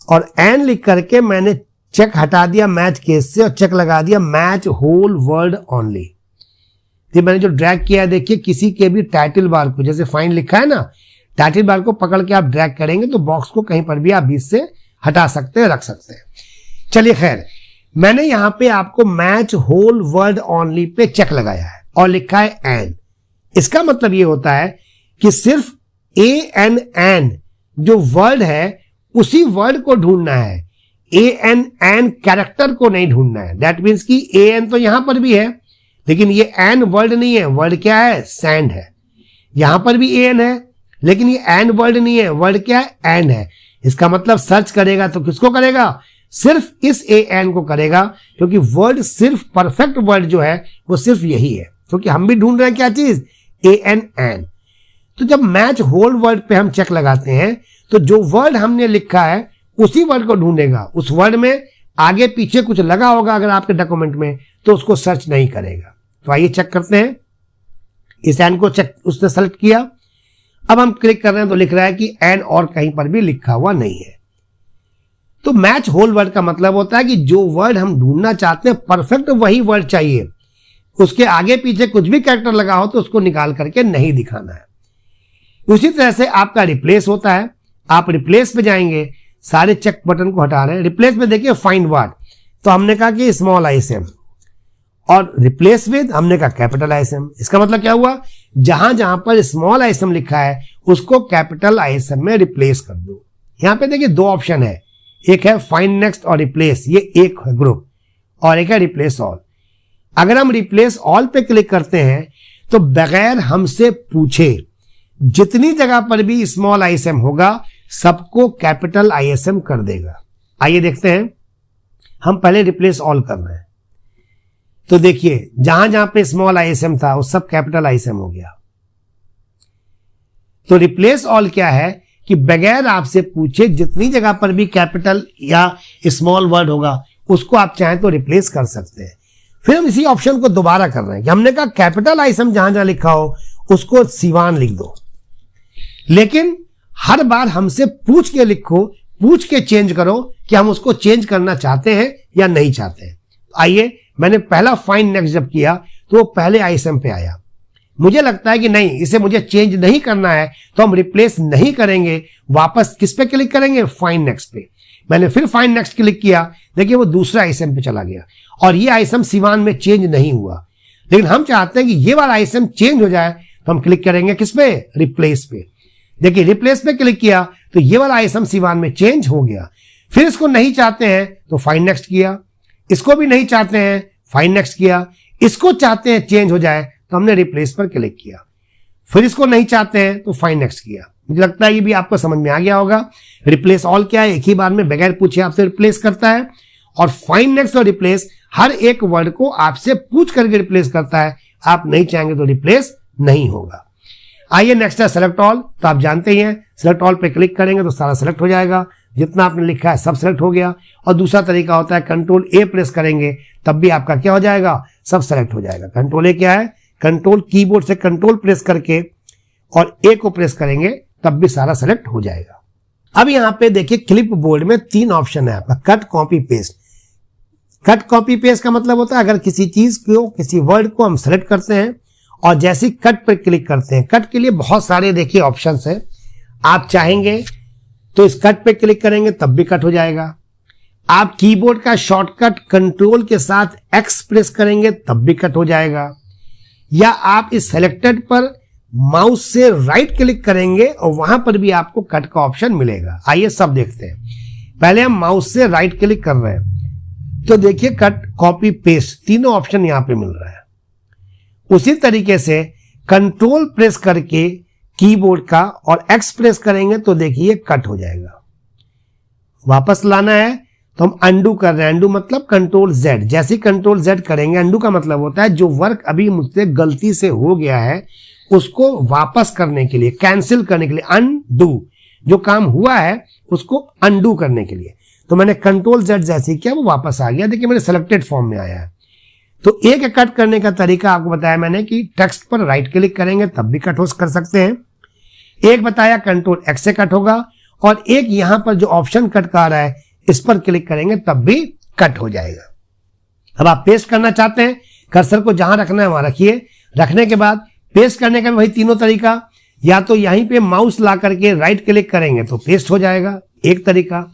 और एन लिख करके मैंने चेक हटा दिया मैच केस से और चेक लगा दिया मैच होल वर्ड ओनली। ये मैंने जो ड्रैग किया देखिए किसी के भी टाइटल बार को, जैसे फाइंड लिखा है ना, टाइटल बार को पकड़ के आप ड्रैग करेंगे तो बॉक्स को कहीं पर भी आप बीच से हटा सकते हैं, रख सकते हैं। चलिए खैर, मैंने यहां पे आपको match whole word only pay check लगाया है और लिखा है एन। इसका मतलब ये होता है कि सिर्फ AN जो वर्ड है उसी वर्ड को ढूंढना है, AN कैरेक्टर को नहीं ढूंढना है। दैट मीन्स कि AN तो यहां पर भी है लेकिन ये एन वर्ड नहीं है, वर्ड क्या है, सैंड है। यहां पर भी AN है लेकिन ये एन वर्ड नहीं है, वर्ड क्या है, एंड है। इसका मतलब सर्च करेगा तो किसको करेगा, सिर्फ इस AN को करेगा, क्योंकि वर्ड सिर्फ परफेक्ट वर्ड जो है वो सिर्फ यही है। क्योंकि हम भी ढूंढ रहे हैं क्या चीज, ANN। तो जब मैच होल वर्ड पे हम चेक लगाते हैं तो जो वर्ड हमने लिखा है उसी वर्ड को ढूंढेगा, उस वर्ड में आगे पीछे कुछ लगा होगा अगर आपके डॉक्यूमेंट में तो उसको सर्च नहीं करेगा। तो आइए चेक करते हैं। इस एन को चेक उसने सेलेक्ट किया, अब हम क्लिक कर रहे हैं तो लिख रहा है कि एन और कहीं पर भी लिखा हुआ नहीं है। तो मैच होल वर्ड का मतलब होता है कि जो वर्ड हम ढूंढना चाहते हैं परफेक्ट वही वर्ड चाहिए, उसके आगे पीछे कुछ भी कैरेक्टर लगा हो तो उसको निकाल करके नहीं दिखाना है। उसी तरह से आपका रिप्लेस होता है, आप रिप्लेस पे जाएंगे, सारे चेक बटन को हटा रहे हैं, रिप्लेस में देखिए फाइंड वर्ड, तो हमने कहा कि स्मॉल ISM, और रिप्लेस विद हमने कहा कैपिटल ISM। इसका मतलब क्या हुआ, जहां जहां पर स्मॉल ISM लिखा है उसको कैपिटल ISM में रिप्लेस कर दो। यहां पे देखिए दो ऑप्शन है, एक है फाइंड नेक्स्ट और रिप्लेस, ये एक है ग्रुप, और एक है रिप्लेस ऑल। अगर हम रिप्लेस ऑल पे क्लिक करते हैं तो बगैर हमसे पूछे जितनी जगह पर भी स्मॉल ISM होगा सबको कैपिटल ISM कर देगा। आइए देखते हैं, हम पहले रिप्लेस ऑल कर रहे हैं तो देखिए जहां जहां पे स्मॉल ISM था वो सब कैपिटल ISM हो गया। तो रिप्लेस ऑल क्या है कि बगैर आपसे पूछे जितनी जगह पर भी कैपिटल या स्मॉल वर्ड होगा उसको आप चाहें तो रिप्लेस कर सकते हैं। फिर हम इसी ऑप्शन को दोबारा कर रहे हैं कि हमने कहा कैपिटल ISM जहां जहां लिखा हो उसको सिवान लिख दो, लेकिन हर बार हमसे पूछ के लिखो, पूछ के चेंज करो कि हम उसको चेंज करना चाहते हैं या नहीं चाहते हैं। आइए, मैंने पहला फाइंड नेक्स्ट जब किया तो वो पहले ISM पे आया, मुझे लगता है कि नहीं इसे मुझे चेंज नहीं करना है तो हम रिप्लेस नहीं करेंगे, वापस किस पे क्लिक करेंगे, फाइंड नेक्स्ट पे। मैंने फिर फाइंड नेक्स्ट क्लिक किया, देखिए वो दूसरा ISM पे चला गया और ये ISM सिवान में चेंज नहीं हुआ, लेकिन हम चाहते हैं कि ये वाला ISM चेंज हो जाए तो हम क्लिक करेंगे किस पे, रिप्लेस पे। देखिए रिप्लेस पे क्लिक किया तो ये वाला ISM सिवान में चेंज हो गया। फिर इसको नहीं चाहते हैं तो फाइंड नेक्स्ट किया, इसको भी नहीं चाहते हैं फाइंड नेक्स्ट किया, इसको चाहते हैं चेंज हो जाए तो हमने रिप्लेस पर क्लिक किया, फिर इसको नहीं चाहते हैं तो फाइंड नेक्स्ट किया। मुझे लगता है ये भी आपको समझ में आ गया होगा। रिप्लेस ऑल क्या है, एक ही बार में बगैर पूछे आपसे रिप्लेस करता है, और फाइंड नेक्स्ट और रिप्लेस हर एक वर्ड को आपसे पूछ करके रिप्लेस करता है, आप नहीं चाहेंगे तो रिप्लेस नहीं होगा। आइए नेक्स्ट है सेलेक्ट ऑल। तो आप जानते ही हैं सेलेक्ट ऑल पे क्लिक करेंगे तो सारा सेलेक्ट हो जाएगा, जितना आपने लिखा है सब सेलेक्ट हो गया। और दूसरा तरीका होता है कंट्रोल A प्रेस करेंगे तब भी आपका क्या हो जाएगा, सब सेलेक्ट हो जाएगा। कंट्रोल A क्या है, कंट्रोल कीबोर्ड से कंट्रोल प्रेस करके और A को प्रेस करेंगे तब भी सारा सेलेक्ट हो जाएगा। अब यहाँ पे देखिए क्लिप बोर्ड में 3 ऑप्शन है आपका, cut copy paste. Cut copy paste का मतलब होता है अगर किसी चीज को, किसी वर्ड को हम सेलेक्ट करते हैं और जैसे कट पर क्लिक करते हैं, कट के लिए बहुत सारे देखिए ऑप्शंस हैं, आप चाहेंगे तो इस कट पे क्लिक करेंगे तब भी कट हो जाएगा। आप कीबोर्ड का शॉर्टकट कंट्रोल के साथ X प्रेस करेंगे तब भी कट हो जाएगा, या आप इस सेलेक्टेड पर माउस से राइट क्लिक करेंगे और वहां पर भी आपको कट का ऑप्शन मिलेगा। आइए सब देखते हैं। पहले हम माउस से राइट क्लिक कर रहे हैं तो देखिए कट कॉपी पेस्ट तीनों ऑप्शन यहां पे मिल रहा है। उसी तरीके से कंट्रोल प्रेस करके कीबोर्ड का और X प्रेस करेंगे तो देखिए कट हो जाएगा। वापस लाना है तो हम अंडू कर रहे हैं, अंडू मतलब कंट्रोल Z, जैसे कंट्रोल Z करेंगे, अंडू का मतलब होता है जो वर्क अभी मुझसे गलती से हो गया है उसको वापस करने के लिए, कैंसिल करने के लिए, अनडू, जो काम हुआ है उसको अनडू करने के लिए। तो मैंने कंट्रोल Z जैसे किया वो वापस आ गया, देखिए मेरे सेलेक्टेड फॉर्म में आया है। तो एक कट करने का तरीका आपको बताया मैंने कि टेक्स्ट पर राइट क्लिक करेंगे तब भी कट कर सकते हैं, एक बताया कंट्रोल X से कट होगा, और एक यहां पर जो ऑप्शन कट का आ रहा है इस पर क्लिक करेंगे तब भी कट हो जाएगा। अब आप पेस्ट करना चाहते हैं, कर्सर को जहां रखना है वहां रखिए, रखने के बाद पेस्ट करने का वही तीनों तरीका, या तो यहीं पे माउस ला करके राइट क्लिक करेंगे तो पेस्ट हो जाएगा एक तरीका,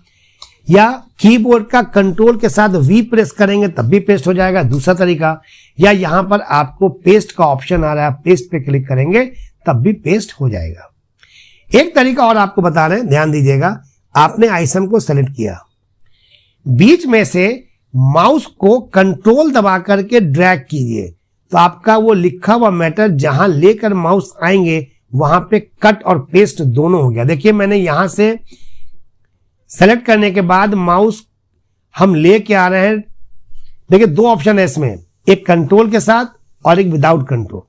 या कीबोर्ड का कंट्रोल के साथ V प्रेस करेंगे तब भी पेस्ट हो जाएगा दूसरा तरीका, या यहां पर आपको पेस्ट का ऑप्शन आ रहा है, पेस्ट पे क्लिक करेंगे तब भी पेस्ट हो जाएगा। एक तरीका और आपको बता रहे हैं, ध्यान दीजिएगा। आपने ISM को सेलेक्ट किया, बीच में से माउस को कंट्रोल दबा करके ड्रैग कीजिए तो आपका वो लिखा हुआ मैटर जहां लेकर माउस आएंगे वहां पे कट और पेस्ट दोनों हो गया। देखिए मैंने यहां से सेलेक्ट करने के बाद माउस हम लेके आ रहे हैं, देखिए 2 ऑप्शन है इसमें, एक कंट्रोल के साथ और एक विदाउट कंट्रोल।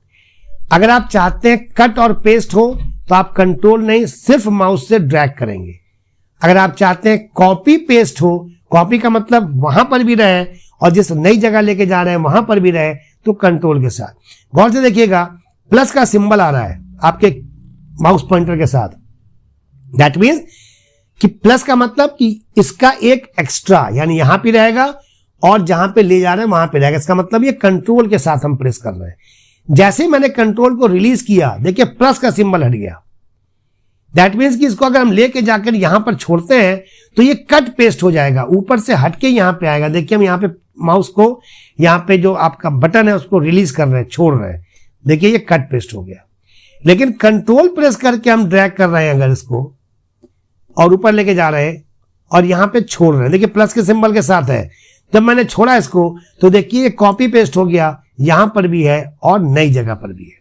अगर आप चाहते हैं कट और पेस्ट हो तो आप कंट्रोल नहीं सिर्फ माउस से ड्रैग करेंगे। अगर आप चाहते हैं कॉपी पेस्ट हो, कॉपी का मतलब वहां पर भी रहे और जिस नई जगह लेके जा रहे हैं वहां पर भी रहे, तो कंट्रोल के साथ। गौर से देखिएगा प्लस का सिंबल आ रहा है आपके माउस पॉइंटर के साथ। दैट मीन्स कि प्लस का मतलब कि इसका एक एक्स्ट्रा यानी यहां पे रहेगा और जहां पे ले जा रहे हैं वहां पे रहेगा। इसका मतलब ये कंट्रोल के साथ हम प्रेस कर रहे हैं। जैसे मैंने कंट्रोल को रिलीज किया, देखिए प्लस का सिंबल हट गया। दैट मीन्स कि इसको अगर हम लेके जाकर यहां पर छोड़ते हैं तो ये कट पेस्ट हो जाएगा, ऊपर से हटके यहां पे आएगा। देखिए हम यहां पे माउस को यहां पे जो आपका बटन है उसको रिलीज कर रहे हैं, छोड़ रहे हैं, देखिए ये कट पेस्ट हो गया। लेकिन कंट्रोल प्रेस करके हम ड्रैग कर रहे हैं अगर इसको और ऊपर लेके जा रहे हैं और यहां पे छोड़ रहे हैं, देखिए प्लस के सिंबल के साथ है। जब मैंने छोड़ा इसको तो देखिए ये कॉपी पेस्ट हो गया, यहां पर भी है और नई जगह पर भी है।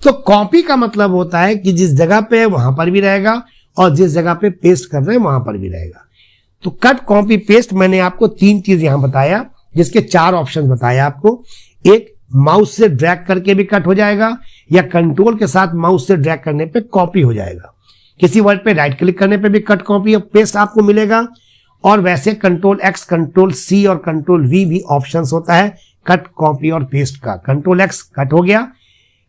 तो कॉपी का मतलब होता है कि जिस जगह पे है वहां पर भी रहेगा और जिस जगह पे पेस्ट कर रहे हैं वहां पर भी रहेगा। तो कट, कॉपी, पेस्ट मैंने आपको 3 चीज यहां बताया, जिसके 4 ऑप्शन बताया आपको। एक, माउस से ड्रैग करके भी कट हो जाएगा या कंट्रोल के साथ माउस से ड्रैग करने पे कॉपी हो जाएगा। किसी वर्ड पे राइट क्लिक करने पे भी कट, कॉपी और पेस्ट आपको मिलेगा। और वैसे कंट्रोल X, कंट्रोल C और कंट्रोल V भी ऑप्शंस होता है कट, कॉपी और पेस्ट का। कंट्रोल X कट हो गया,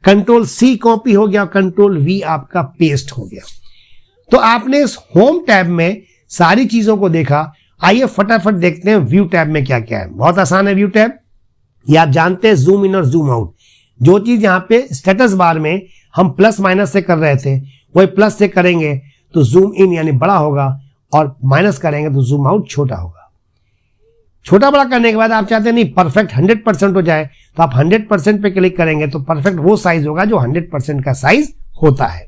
कंट्रोल C कॉपी हो गया, कंट्रोल V आपका पेस्ट हो गया। तो आपने इस होम टैब में सारी चीजों को देखा। आइए फटाफट देखते हैं व्यू टैब में क्या क्या है। बहुत आसान है व्यू टैब, ये आप जानते हैं, जूम इन और जूम आउट। जो चीज यहाँ पे स्टेटस बार में हम प्लस माइनस से कर रहे थे वही प्लस से करेंगे तो जूम इन यानी बड़ा होगा और माइनस करेंगे तो जूम आउट छोटा होगा। छोटा बड़ा करने के बाद आप चाहते हैं नहीं परफेक्ट 100% हो जाए तो आप 100% पे क्लिक करेंगे तो परफेक्ट वो साइज होगा जो 100% का साइज होता है।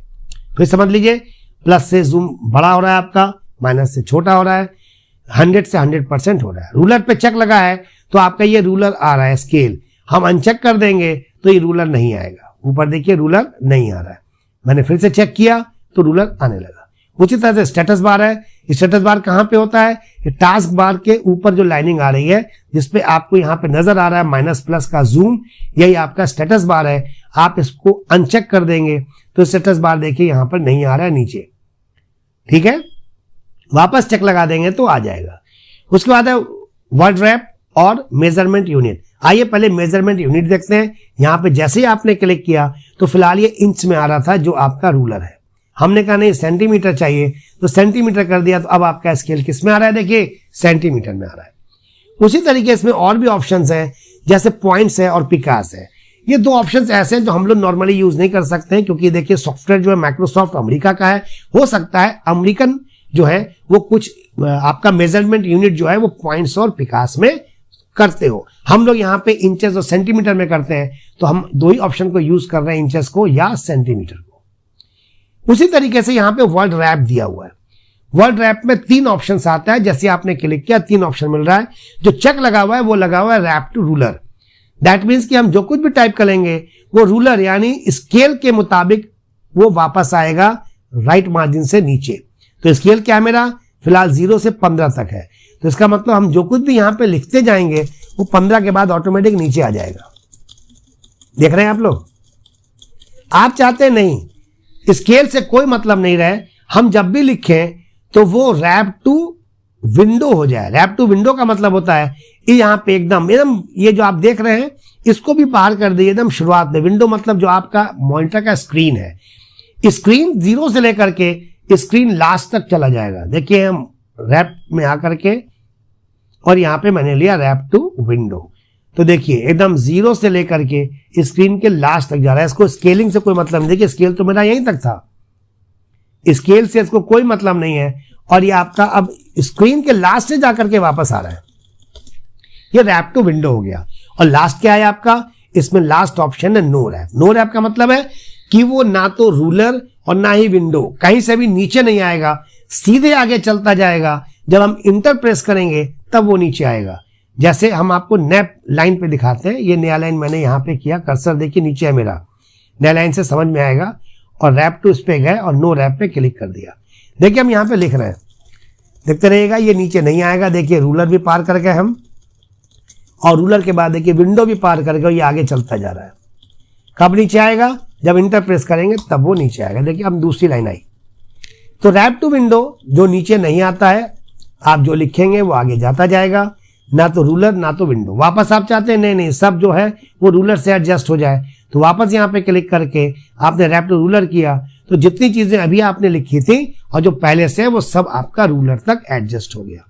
फिर समझ लीजिए प्लस से जूम बड़ा हो रहा है आपका, माइनस से छोटा हो रहा है, 100 से 100% हो रहा है। रूलर पे चेक लगा है तो आपका ये रूलर आ रहा है स्केल, हम अनचेक कर देंगे तो ये रूलर नहीं आएगा। ऊपर देखिए रूलर नहीं आ रहा है, मैंने फिर से चेक किया तो रूलर आने लगा। उसी तरह से स्टेटस बार है, स्टेटस बार कहां पे होता है, ये टास्क बार के ऊपर जो लाइनिंग आ रही है जिसपे आपको यहां पे नजर आ रहा है माइनस प्लस का जूम, यही आपका स्टेटस बार है। आप इसको अनचेक कर देंगे तो स्टेटस बार देखिए यहां पर नहीं आ रहा है नीचे, ठीक है। वापस चेक लगा देंगे तो आ जाएगा। उसके बाद है वर्ड रैप और मेजरमेंट यूनिट। आइए पहले मेजरमेंट यूनिट देखते हैं। यहां पे जैसे ही आपने क्लिक किया तो फिलहाल ये इंच में आ रहा था जो आपका रूलर है। हमने कहा नहीं सेंटीमीटर चाहिए तो सेंटीमीटर कर दिया, तो अब आपका स्केल किस में आ रहा है, देखिए सेंटीमीटर में आ रहा है। उसी तरीके से और भी ऑप्शंस हैं जैसे पॉइंट्स है और पिकास है। ये 2 ऑप्शंस ऐसे हैं जो हम लोग नॉर्मली यूज नहीं कर सकते हैं क्योंकि देखिए सॉफ्टवेयर जो है माइक्रोसॉफ्ट अमेरिका का है। हो सकता है अमेरिकन जो है वो कुछ आपका मेजरमेंट यूनिट जो है वो पॉइंट्स और पिकास में करते हो। हम लोग यहाँ पे इंचेस और सेंटीमीटर में करते हैं तो हम 2 ही ऑप्शन को यूज कर रहे हैं, इंचेस को या सेंटीमीटर को। उसी तरीके से यहाँ पे वर्ड रैप दिया हुआ है। वर्ड रैप में 3 ऑप्शंस आता है, जैसे आपने क्लिक किया 3 ऑप्शन मिल रहा है। जो चेक लगा हुआ है वो लगा हुआ है wrap to ruler. That means कि हम जो कुछ भी टाइप करेंगे वो रूलर यानी स्केल के मुताबिक वो वापस आएगा राइट मार्जिन से नीचे। तो स्केल क्या है मेरा, फिलहाल 0 से 15 तक है, तो इसका मतलब हम जो कुछ भी यहां पे लिखते जाएंगे वो 15 के बाद ऑटोमेटिक नीचे आ जाएगा। देख रहे हैं आप लोग। आप चाहते हैं नहीं स्केल से कोई मतलब नहीं रहे, हम जब भी लिखें तो वो रैप टू विंडो हो जाए। रैप टू विंडो का मतलब होता है ये यहां पे एकदम ये जो आप देख रहे हैं इसको भी बाहर कर दिए एकदम शुरुआत में। विंडो मतलब जो आपका मॉनिटर का स्क्रीन है, स्क्रीन 0 से लेकर के स्क्रीन लास्ट तक चला जाएगा। देखिए हम रैप में आकर के और यहां पे मैंने लिया रैप टू विंडो, तो देखिए एकदम 0 से लेकर के स्क्रीन के लास्ट तक जा रहा है। इसको स्केलिंग से कोई मतलब नहीं, देखिए स्केल तो मेरा यहीं तक था, स्केल से इसको कोई मतलब नहीं है। और ये आपका अब स्क्रीन के लास्ट से जाकर के वापस आ रहा है, ये रैप टू विंडो हो गया। और लास्ट क्या है आपका, इसमें लास्ट ऑप्शन है नो रैप। नो रैप का मतलब है कि वो ना तो रूलर और ना ही विंडो कहीं से भी नीचे नहीं आएगा, सीधे आगे चलता जाएगा। जब हम इंटर प्रेस करेंगे तब वो नीचे आएगा। जैसे हम आपको नया लाइन पे दिखाते हैं, ये नया लाइन मैंने यहां पे किया, कर्सर देखिए नीचे है मेरा, नया लाइन से समझ में आएगा। और रैप टू इस पे गए और नो रैप पे क्लिक कर दिया। देखिए हम यहां पे लिख रहे हैं, देखते रहिएगा ये नीचे नहीं आएगा। देखिए रूलर भी पार कर गए हम और रूलर के बाद देखिए विंडो भी पार करके ये आगे चलता जा रहा है। कब नीचे आएगा? जब इंटर प्रेस करेंगे तब वो नीचे आएगा। देखिए अब दूसरी लाइन आई। तो रैप टू विंडो जो नीचे नहीं आता है, आप जो लिखेंगे वो आगे जाता जाएगा, ना तो रूलर ना तो विंडो। वापस आप चाहते हैं नहीं सब जो है वो रूलर से एडजस्ट हो जाए, तो वापस यहाँ पे क्लिक करके आपने रैप टू रूलर किया, तो जितनी चीजें अभी आपने लिखी थी और जो पहले से है वो सब आपका रूलर तक एडजस्ट हो गया।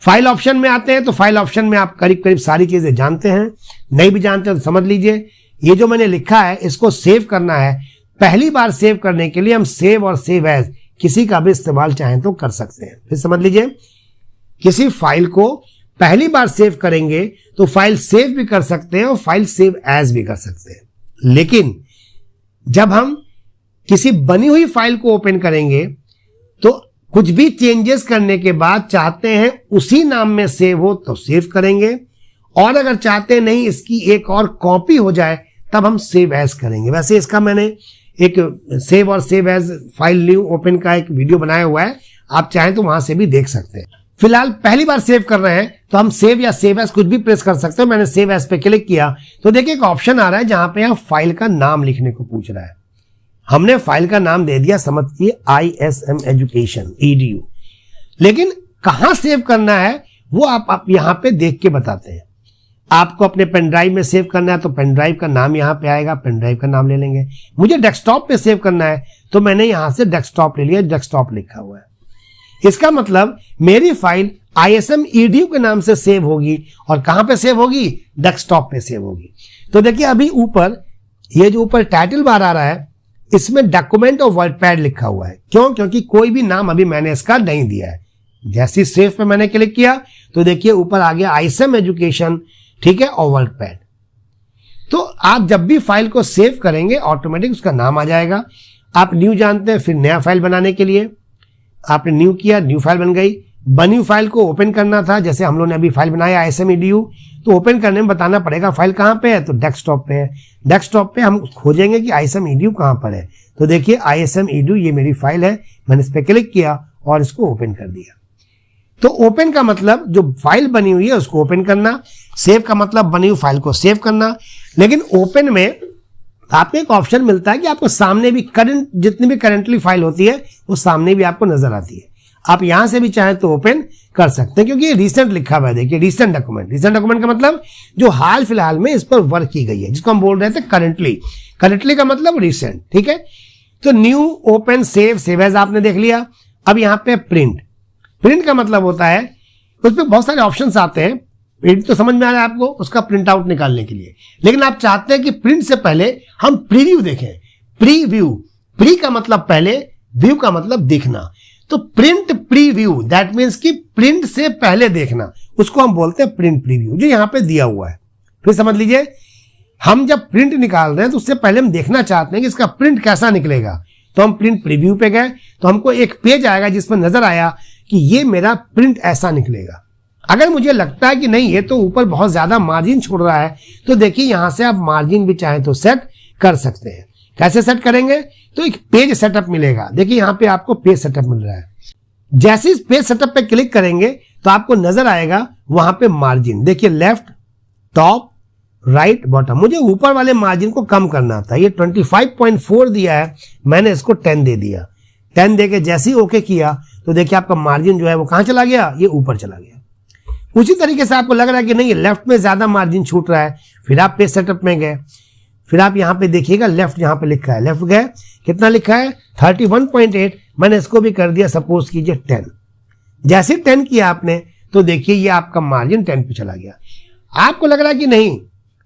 फाइल ऑप्शन में आते हैं, तो फाइल ऑप्शन में आप करीब करीब सारी चीजें जानते हैं, नहीं भी जानते हैं तो समझ लीजिए। ये जो मैंने लिखा है इसको सेव करना है। पहली बार सेव करने के लिए हम सेव और सेव एज किसी का भी इस्तेमाल चाहें तो कर सकते हैं। फिर समझ लीजिए, किसी फाइल को पहली बार सेव करेंगे तो फाइल सेव भी कर सकते हैं और फाइल सेव एज भी कर सकते हैं। लेकिन जब हम किसी बनी हुई फाइल को ओपन करेंगे तो कुछ भी चेंजेस करने के बाद चाहते हैं उसी नाम में सेव हो तो सेव करेंगे, और अगर चाहते हैं नहीं इसकी एक और कॉपी हो जाए तब हम सेव एज करेंगे। वैसे इसका मैंने एक सेव और save as file new open का एक वीडियो बनाया हुआ है, आप चाहें तो वहां से भी देख सकते हैं। फिलहाल पहली बार सेव कर रहे हैं तो हम सेव या सेव एज कुछ भी प्रेस कर सकते हैं। मैंने सेव एज पे क्लिक किया तो देखिए एक ऑप्शन आ रहा है जहां पे आप फाइल का नाम लिखने को पूछ रहा है। हमने फाइल का नाम दे दिया, समझिए ISM एजुकेशन EDU, लेकिन कहां सेव करना है वो आप यहां पे देख के बताते हैं। आपको अपने पेन ड्राइव में सेव करना है तो पेन ड्राइव का नाम यहां पे आएगा, पेन ड्राइव का नाम ले लेंगे। मुझे डेस्कटॉप पे सेव करना है तो मैंने यहां से डेस्कटॉप ले लिया, डेस्कटॉप लिखा हुआ है। इसका मतलब मेरी फाइल ISM EDU के नाम से सेव होगी, और कहां पे सेव होगी? डेस्कटॉप पे सेव होगी। तो देखिए अभी ऊपर ये जो ऊपर टाइटल बार आ रहा है इसमें डॉक्यूमेंट और वर्डपैड लिखा हुआ है। क्यों? क्योंकि कोई भी नाम अभी मैंने इसका नहीं दिया है। जैसे सेव पे मैंने क्लिक किया तो देखिए ऊपर आ गया ISM एजुकेशन, ठीक है, और वर्डपैड। तो आप जब भी फाइल को सेव करेंगे ऑटोमेटिक उसका नाम आ जाएगा। आप न्यू जानते हैं, फिर नया फाइल बनाने के लिए आपने न्यू किया, न्यू फाइल बन गई। बनी हुई फाइल को ओपन करना था, जैसे हम लोगों ने अभी फाइल बनाया ISM EDU, तो ओपन करने में बताना पड़ेगा फाइल कहां पे है, तो डेस्कटॉप पे है। डेस्कटॉप पे हम खोजेंगे कि ISM EDU कहां पर है, तो देखिए ISM EDU ये मेरी फाइल है, मैंने इस पर क्लिक किया और इसको ओपन कर दिया। तो ओपन का मतलब जो फाइल बनी हुई है उसको ओपन करना, सेव का मतलब बनी हुई फाइल को सेव करना। लेकिन ओपन में आपको एक ऑप्शन मिलता है कि आपको सामने भी करंट जितनी भी करंटली फाइल होती है वो सामने भी आपको नजर आती है। आप यहां से भी चाहें तो ओपन कर सकते हैं, क्योंकि ये रिसेंट लिखा हुआ है। देखिए रिसेंट डॉक्यूमेंट, रिसेंट डॉक्यूमेंट का मतलब जो हाल फिलहाल में इस पर वर्क की गई है, जिसको हम बोल रहे थे करंटली। करंटली का मतलब रिसेंट, ठीक है। तो new, open, save, save as आपने देख लिया। अब यहां पे प्रिंट, प्रिंट का मतलब होता है उसमें बहुत सारे ऑप्शंस आते हैं। प्रिंट तो समझ में आ रहा है आपको, उसका प्रिंट आउट निकालने के लिए, लेकिन आप चाहते हैं कि प्रिंट से पहले हम प्रीव्यू देखें। प्रीव्यू, प्री का मतलब पहले, व्यू का मतलब देखना। तो प्रिंट प्रीव्यू दैट मीन्स कि प्रिंट से पहले देखना, उसको हम बोलते हैं प्रिंट प्रीव्यू, जो यहां पे दिया हुआ है। फिर समझ लीजिए, हम जब प्रिंट निकाल रहे हैं तो उससे पहले हम देखना चाहते हैं कि इसका प्रिंट कैसा निकलेगा। तो हम प्रिंट प्रीव्यू पे गए तो हमको एक पेज आएगा जिसमें नजर आया कि ये मेरा प्रिंट ऐसा निकलेगा। अगर मुझे लगता है कि नहीं ये तो ऊपर बहुत ज्यादा मार्जिन छोड़ रहा है, तो देखिए यहां से आप मार्जिन भी चाहें तो सेट कर सकते हैं। कैसे सेट करेंगे? तो एक पेज सेटअप मिलेगा। देखिए यहां पे आपको पेज सेटअप मिल रहा है। जैसे इस पेज सेटअप पे क्लिक करेंगे तो आपको नजर आएगा वहां पे मार्जिन। देखिए लेफ्ट, टॉप, राइट, बॉटम। मुझे ऊपर वाले मार्जिन को कम करना था, ये 25.4 दिया है, मैंने इसको 10 दे दिया। 10 देके जैसे ही ओके किया तो देखिए आपका मार्जिन जो है वो कहां चला गया? ये ऊपर चला गया। उसी तरीके से आपको लग रहा है कि नहीं लेफ्ट में ज्यादा मार्जिन छूट रहा है, फिर आप पेज सेटअप में गए, फिर आप यहां पे देखिएगा लेफ्ट, यहां पे लिखा है, लेफ्ट गए, कितना लिखा है? 31.8। मैंने इसको भी कर दिया सपोज कीजिए 10। जैसे 10 किया आपने तो देखिए ये आपका मार्जिन 10 पे चला गया। आपको लग रहा है कि नहीं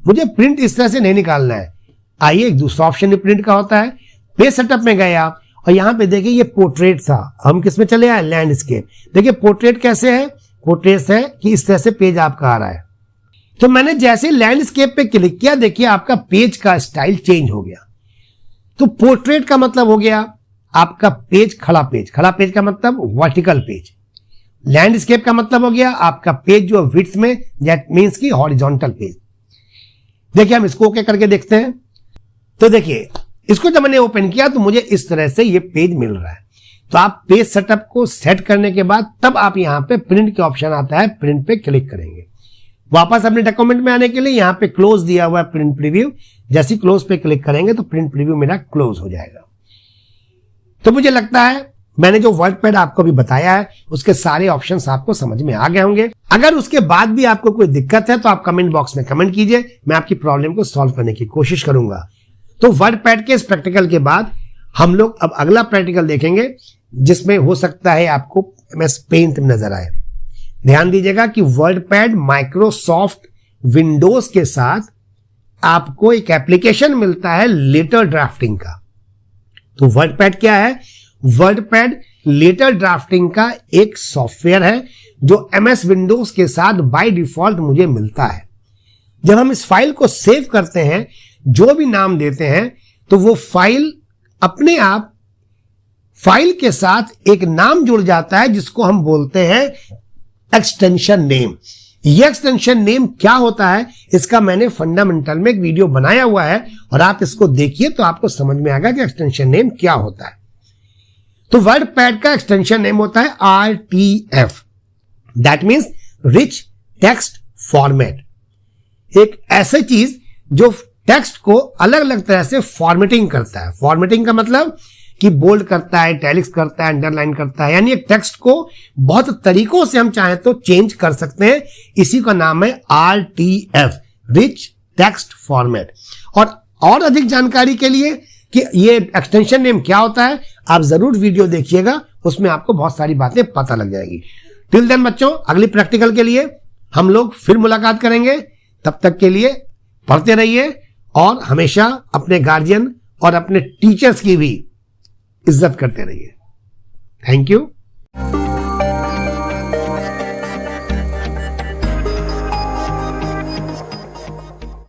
मुझे प्रिंट इस तरह से नहीं निकालना है, आइए एक दूसरा ऑप्शन भी प्रिंट का होता है। पेज सेटअप में गए आप और यहां पे देखिए ये पोर्ट्रेट था, हम किस में चले आए? लैंडस्केप। देखिए पोर्ट्रेट कैसे है? पोर्ट्रेट है कि इस तरह से पेज आपका आ रहा है। तो मैंने जैसे लैंडस्केप पे क्लिक किया, देखिए आपका पेज का स्टाइल चेंज हो गया। तो पोर्ट्रेट का मतलब हो गया आपका पेज खड़ा पेज, खड़ा पेज का मतलब वर्टिकल पेज। लैंडस्केप का मतलब हो गया आपका पेज जो विड्थ में, दैट मींस की हॉरिजॉन्टल पेज। देखिए हम इसको ओके करके देखते हैं। तो देखिए इसको जब मैंने ओपन किया तो मुझे इस तरह से ये पेज मिल रहा है। तो आप पेज सेटअप को सेट करने के बाद तब आप यहां पे प्रिंट के ऑप्शन आता है, प्रिंट पे क्लिक करेंगे। वापस अपने डॉक्यूमेंट में आने के लिए यहां पे क्लोज दिया हुआ है प्रिंट प्रीव्यू, जैसे ही क्लोज पे क्लिक करेंगे तो प्रिंट प्रीव्यू मेरा क्लोज हो जाएगा। तो मुझे लगता है मैंने जो वर्डपैड आपको भी बताया है उसके सारे ऑप्शंस आपको समझ में आ गए होंगे। अगर उसके बाद भी आपको कोई दिक्कत है तो आप कमेंट बॉक्स में कमेंट कीजिए, मैं आपकी प्रॉब्लम को सॉल्व करने की कोशिश करूंगा। तो वर्डपैड के इस प्रैक्टिकल के बाद हम लोग अब अगला प्रैक्टिकल देखेंगे जिसमें हो सकता है आपको MS पेंट नजर आए। ध्यान दीजिएगा कि वर्डपैड माइक्रोसॉफ्ट विंडोज के साथ आपको एक एप्लीकेशन मिलता है लेटर ड्राफ्टिंग का। तो वर्डपैड क्या है? वर्डपैड लेटर ड्राफ्टिंग का एक सॉफ्टवेयर है जो MS विंडोज के साथ बाय डिफॉल्ट मुझे मिलता है। जब हम इस फाइल को सेव करते हैं, जो भी नाम देते हैं, तो वो फाइल अपने आप फाइल के साथ एक नाम जुड़ जाता है जिसको हम बोलते हैं एक्सटेंशन नेम। ये एक्सटेंशन नेम क्या होता है इसका मैंने फंडामेंटल में एक वीडियो बनाया हुआ है और आप इसको देखिए तो आपको समझ में आएगा कि एक्सटेंशन नेम क्या होता है। तो वर्डपैड का एक्सटेंशन नेम होता है RTF, that means rich text format. एक ऐसी चीज जो टेक्स्ट को अलग अलग तरह से फॉर्मेटिंग करता है। फॉर्मेटिंग का मतलब कि बोल्ड करता है, इटैलिक्स करता है, अंडरलाइन करता है, यानी एक टेक्स्ट को बहुत तरीकों से हम चाहें तो चेंज कर सकते हैं। इसी का नाम है RTF, रिच टेक्स्ट फॉर्मेट। और अधिक जानकारी के लिए कि ये एक्सटेंशन नेम क्या होता है, आप जरूर वीडियो देखिएगा, उसमें आपको बहुत सारी बातें पता लग जाएगी। टिल देन बच्चों, अगली प्रैक्टिकल के लिए हम लोग फिर मुलाकात करेंगे। तब तक के लिए पढ़ते रहिए और हमेशा अपने गार्जियन और अपने टीचर्स की भी इज्जत करते रहिए। Thank you.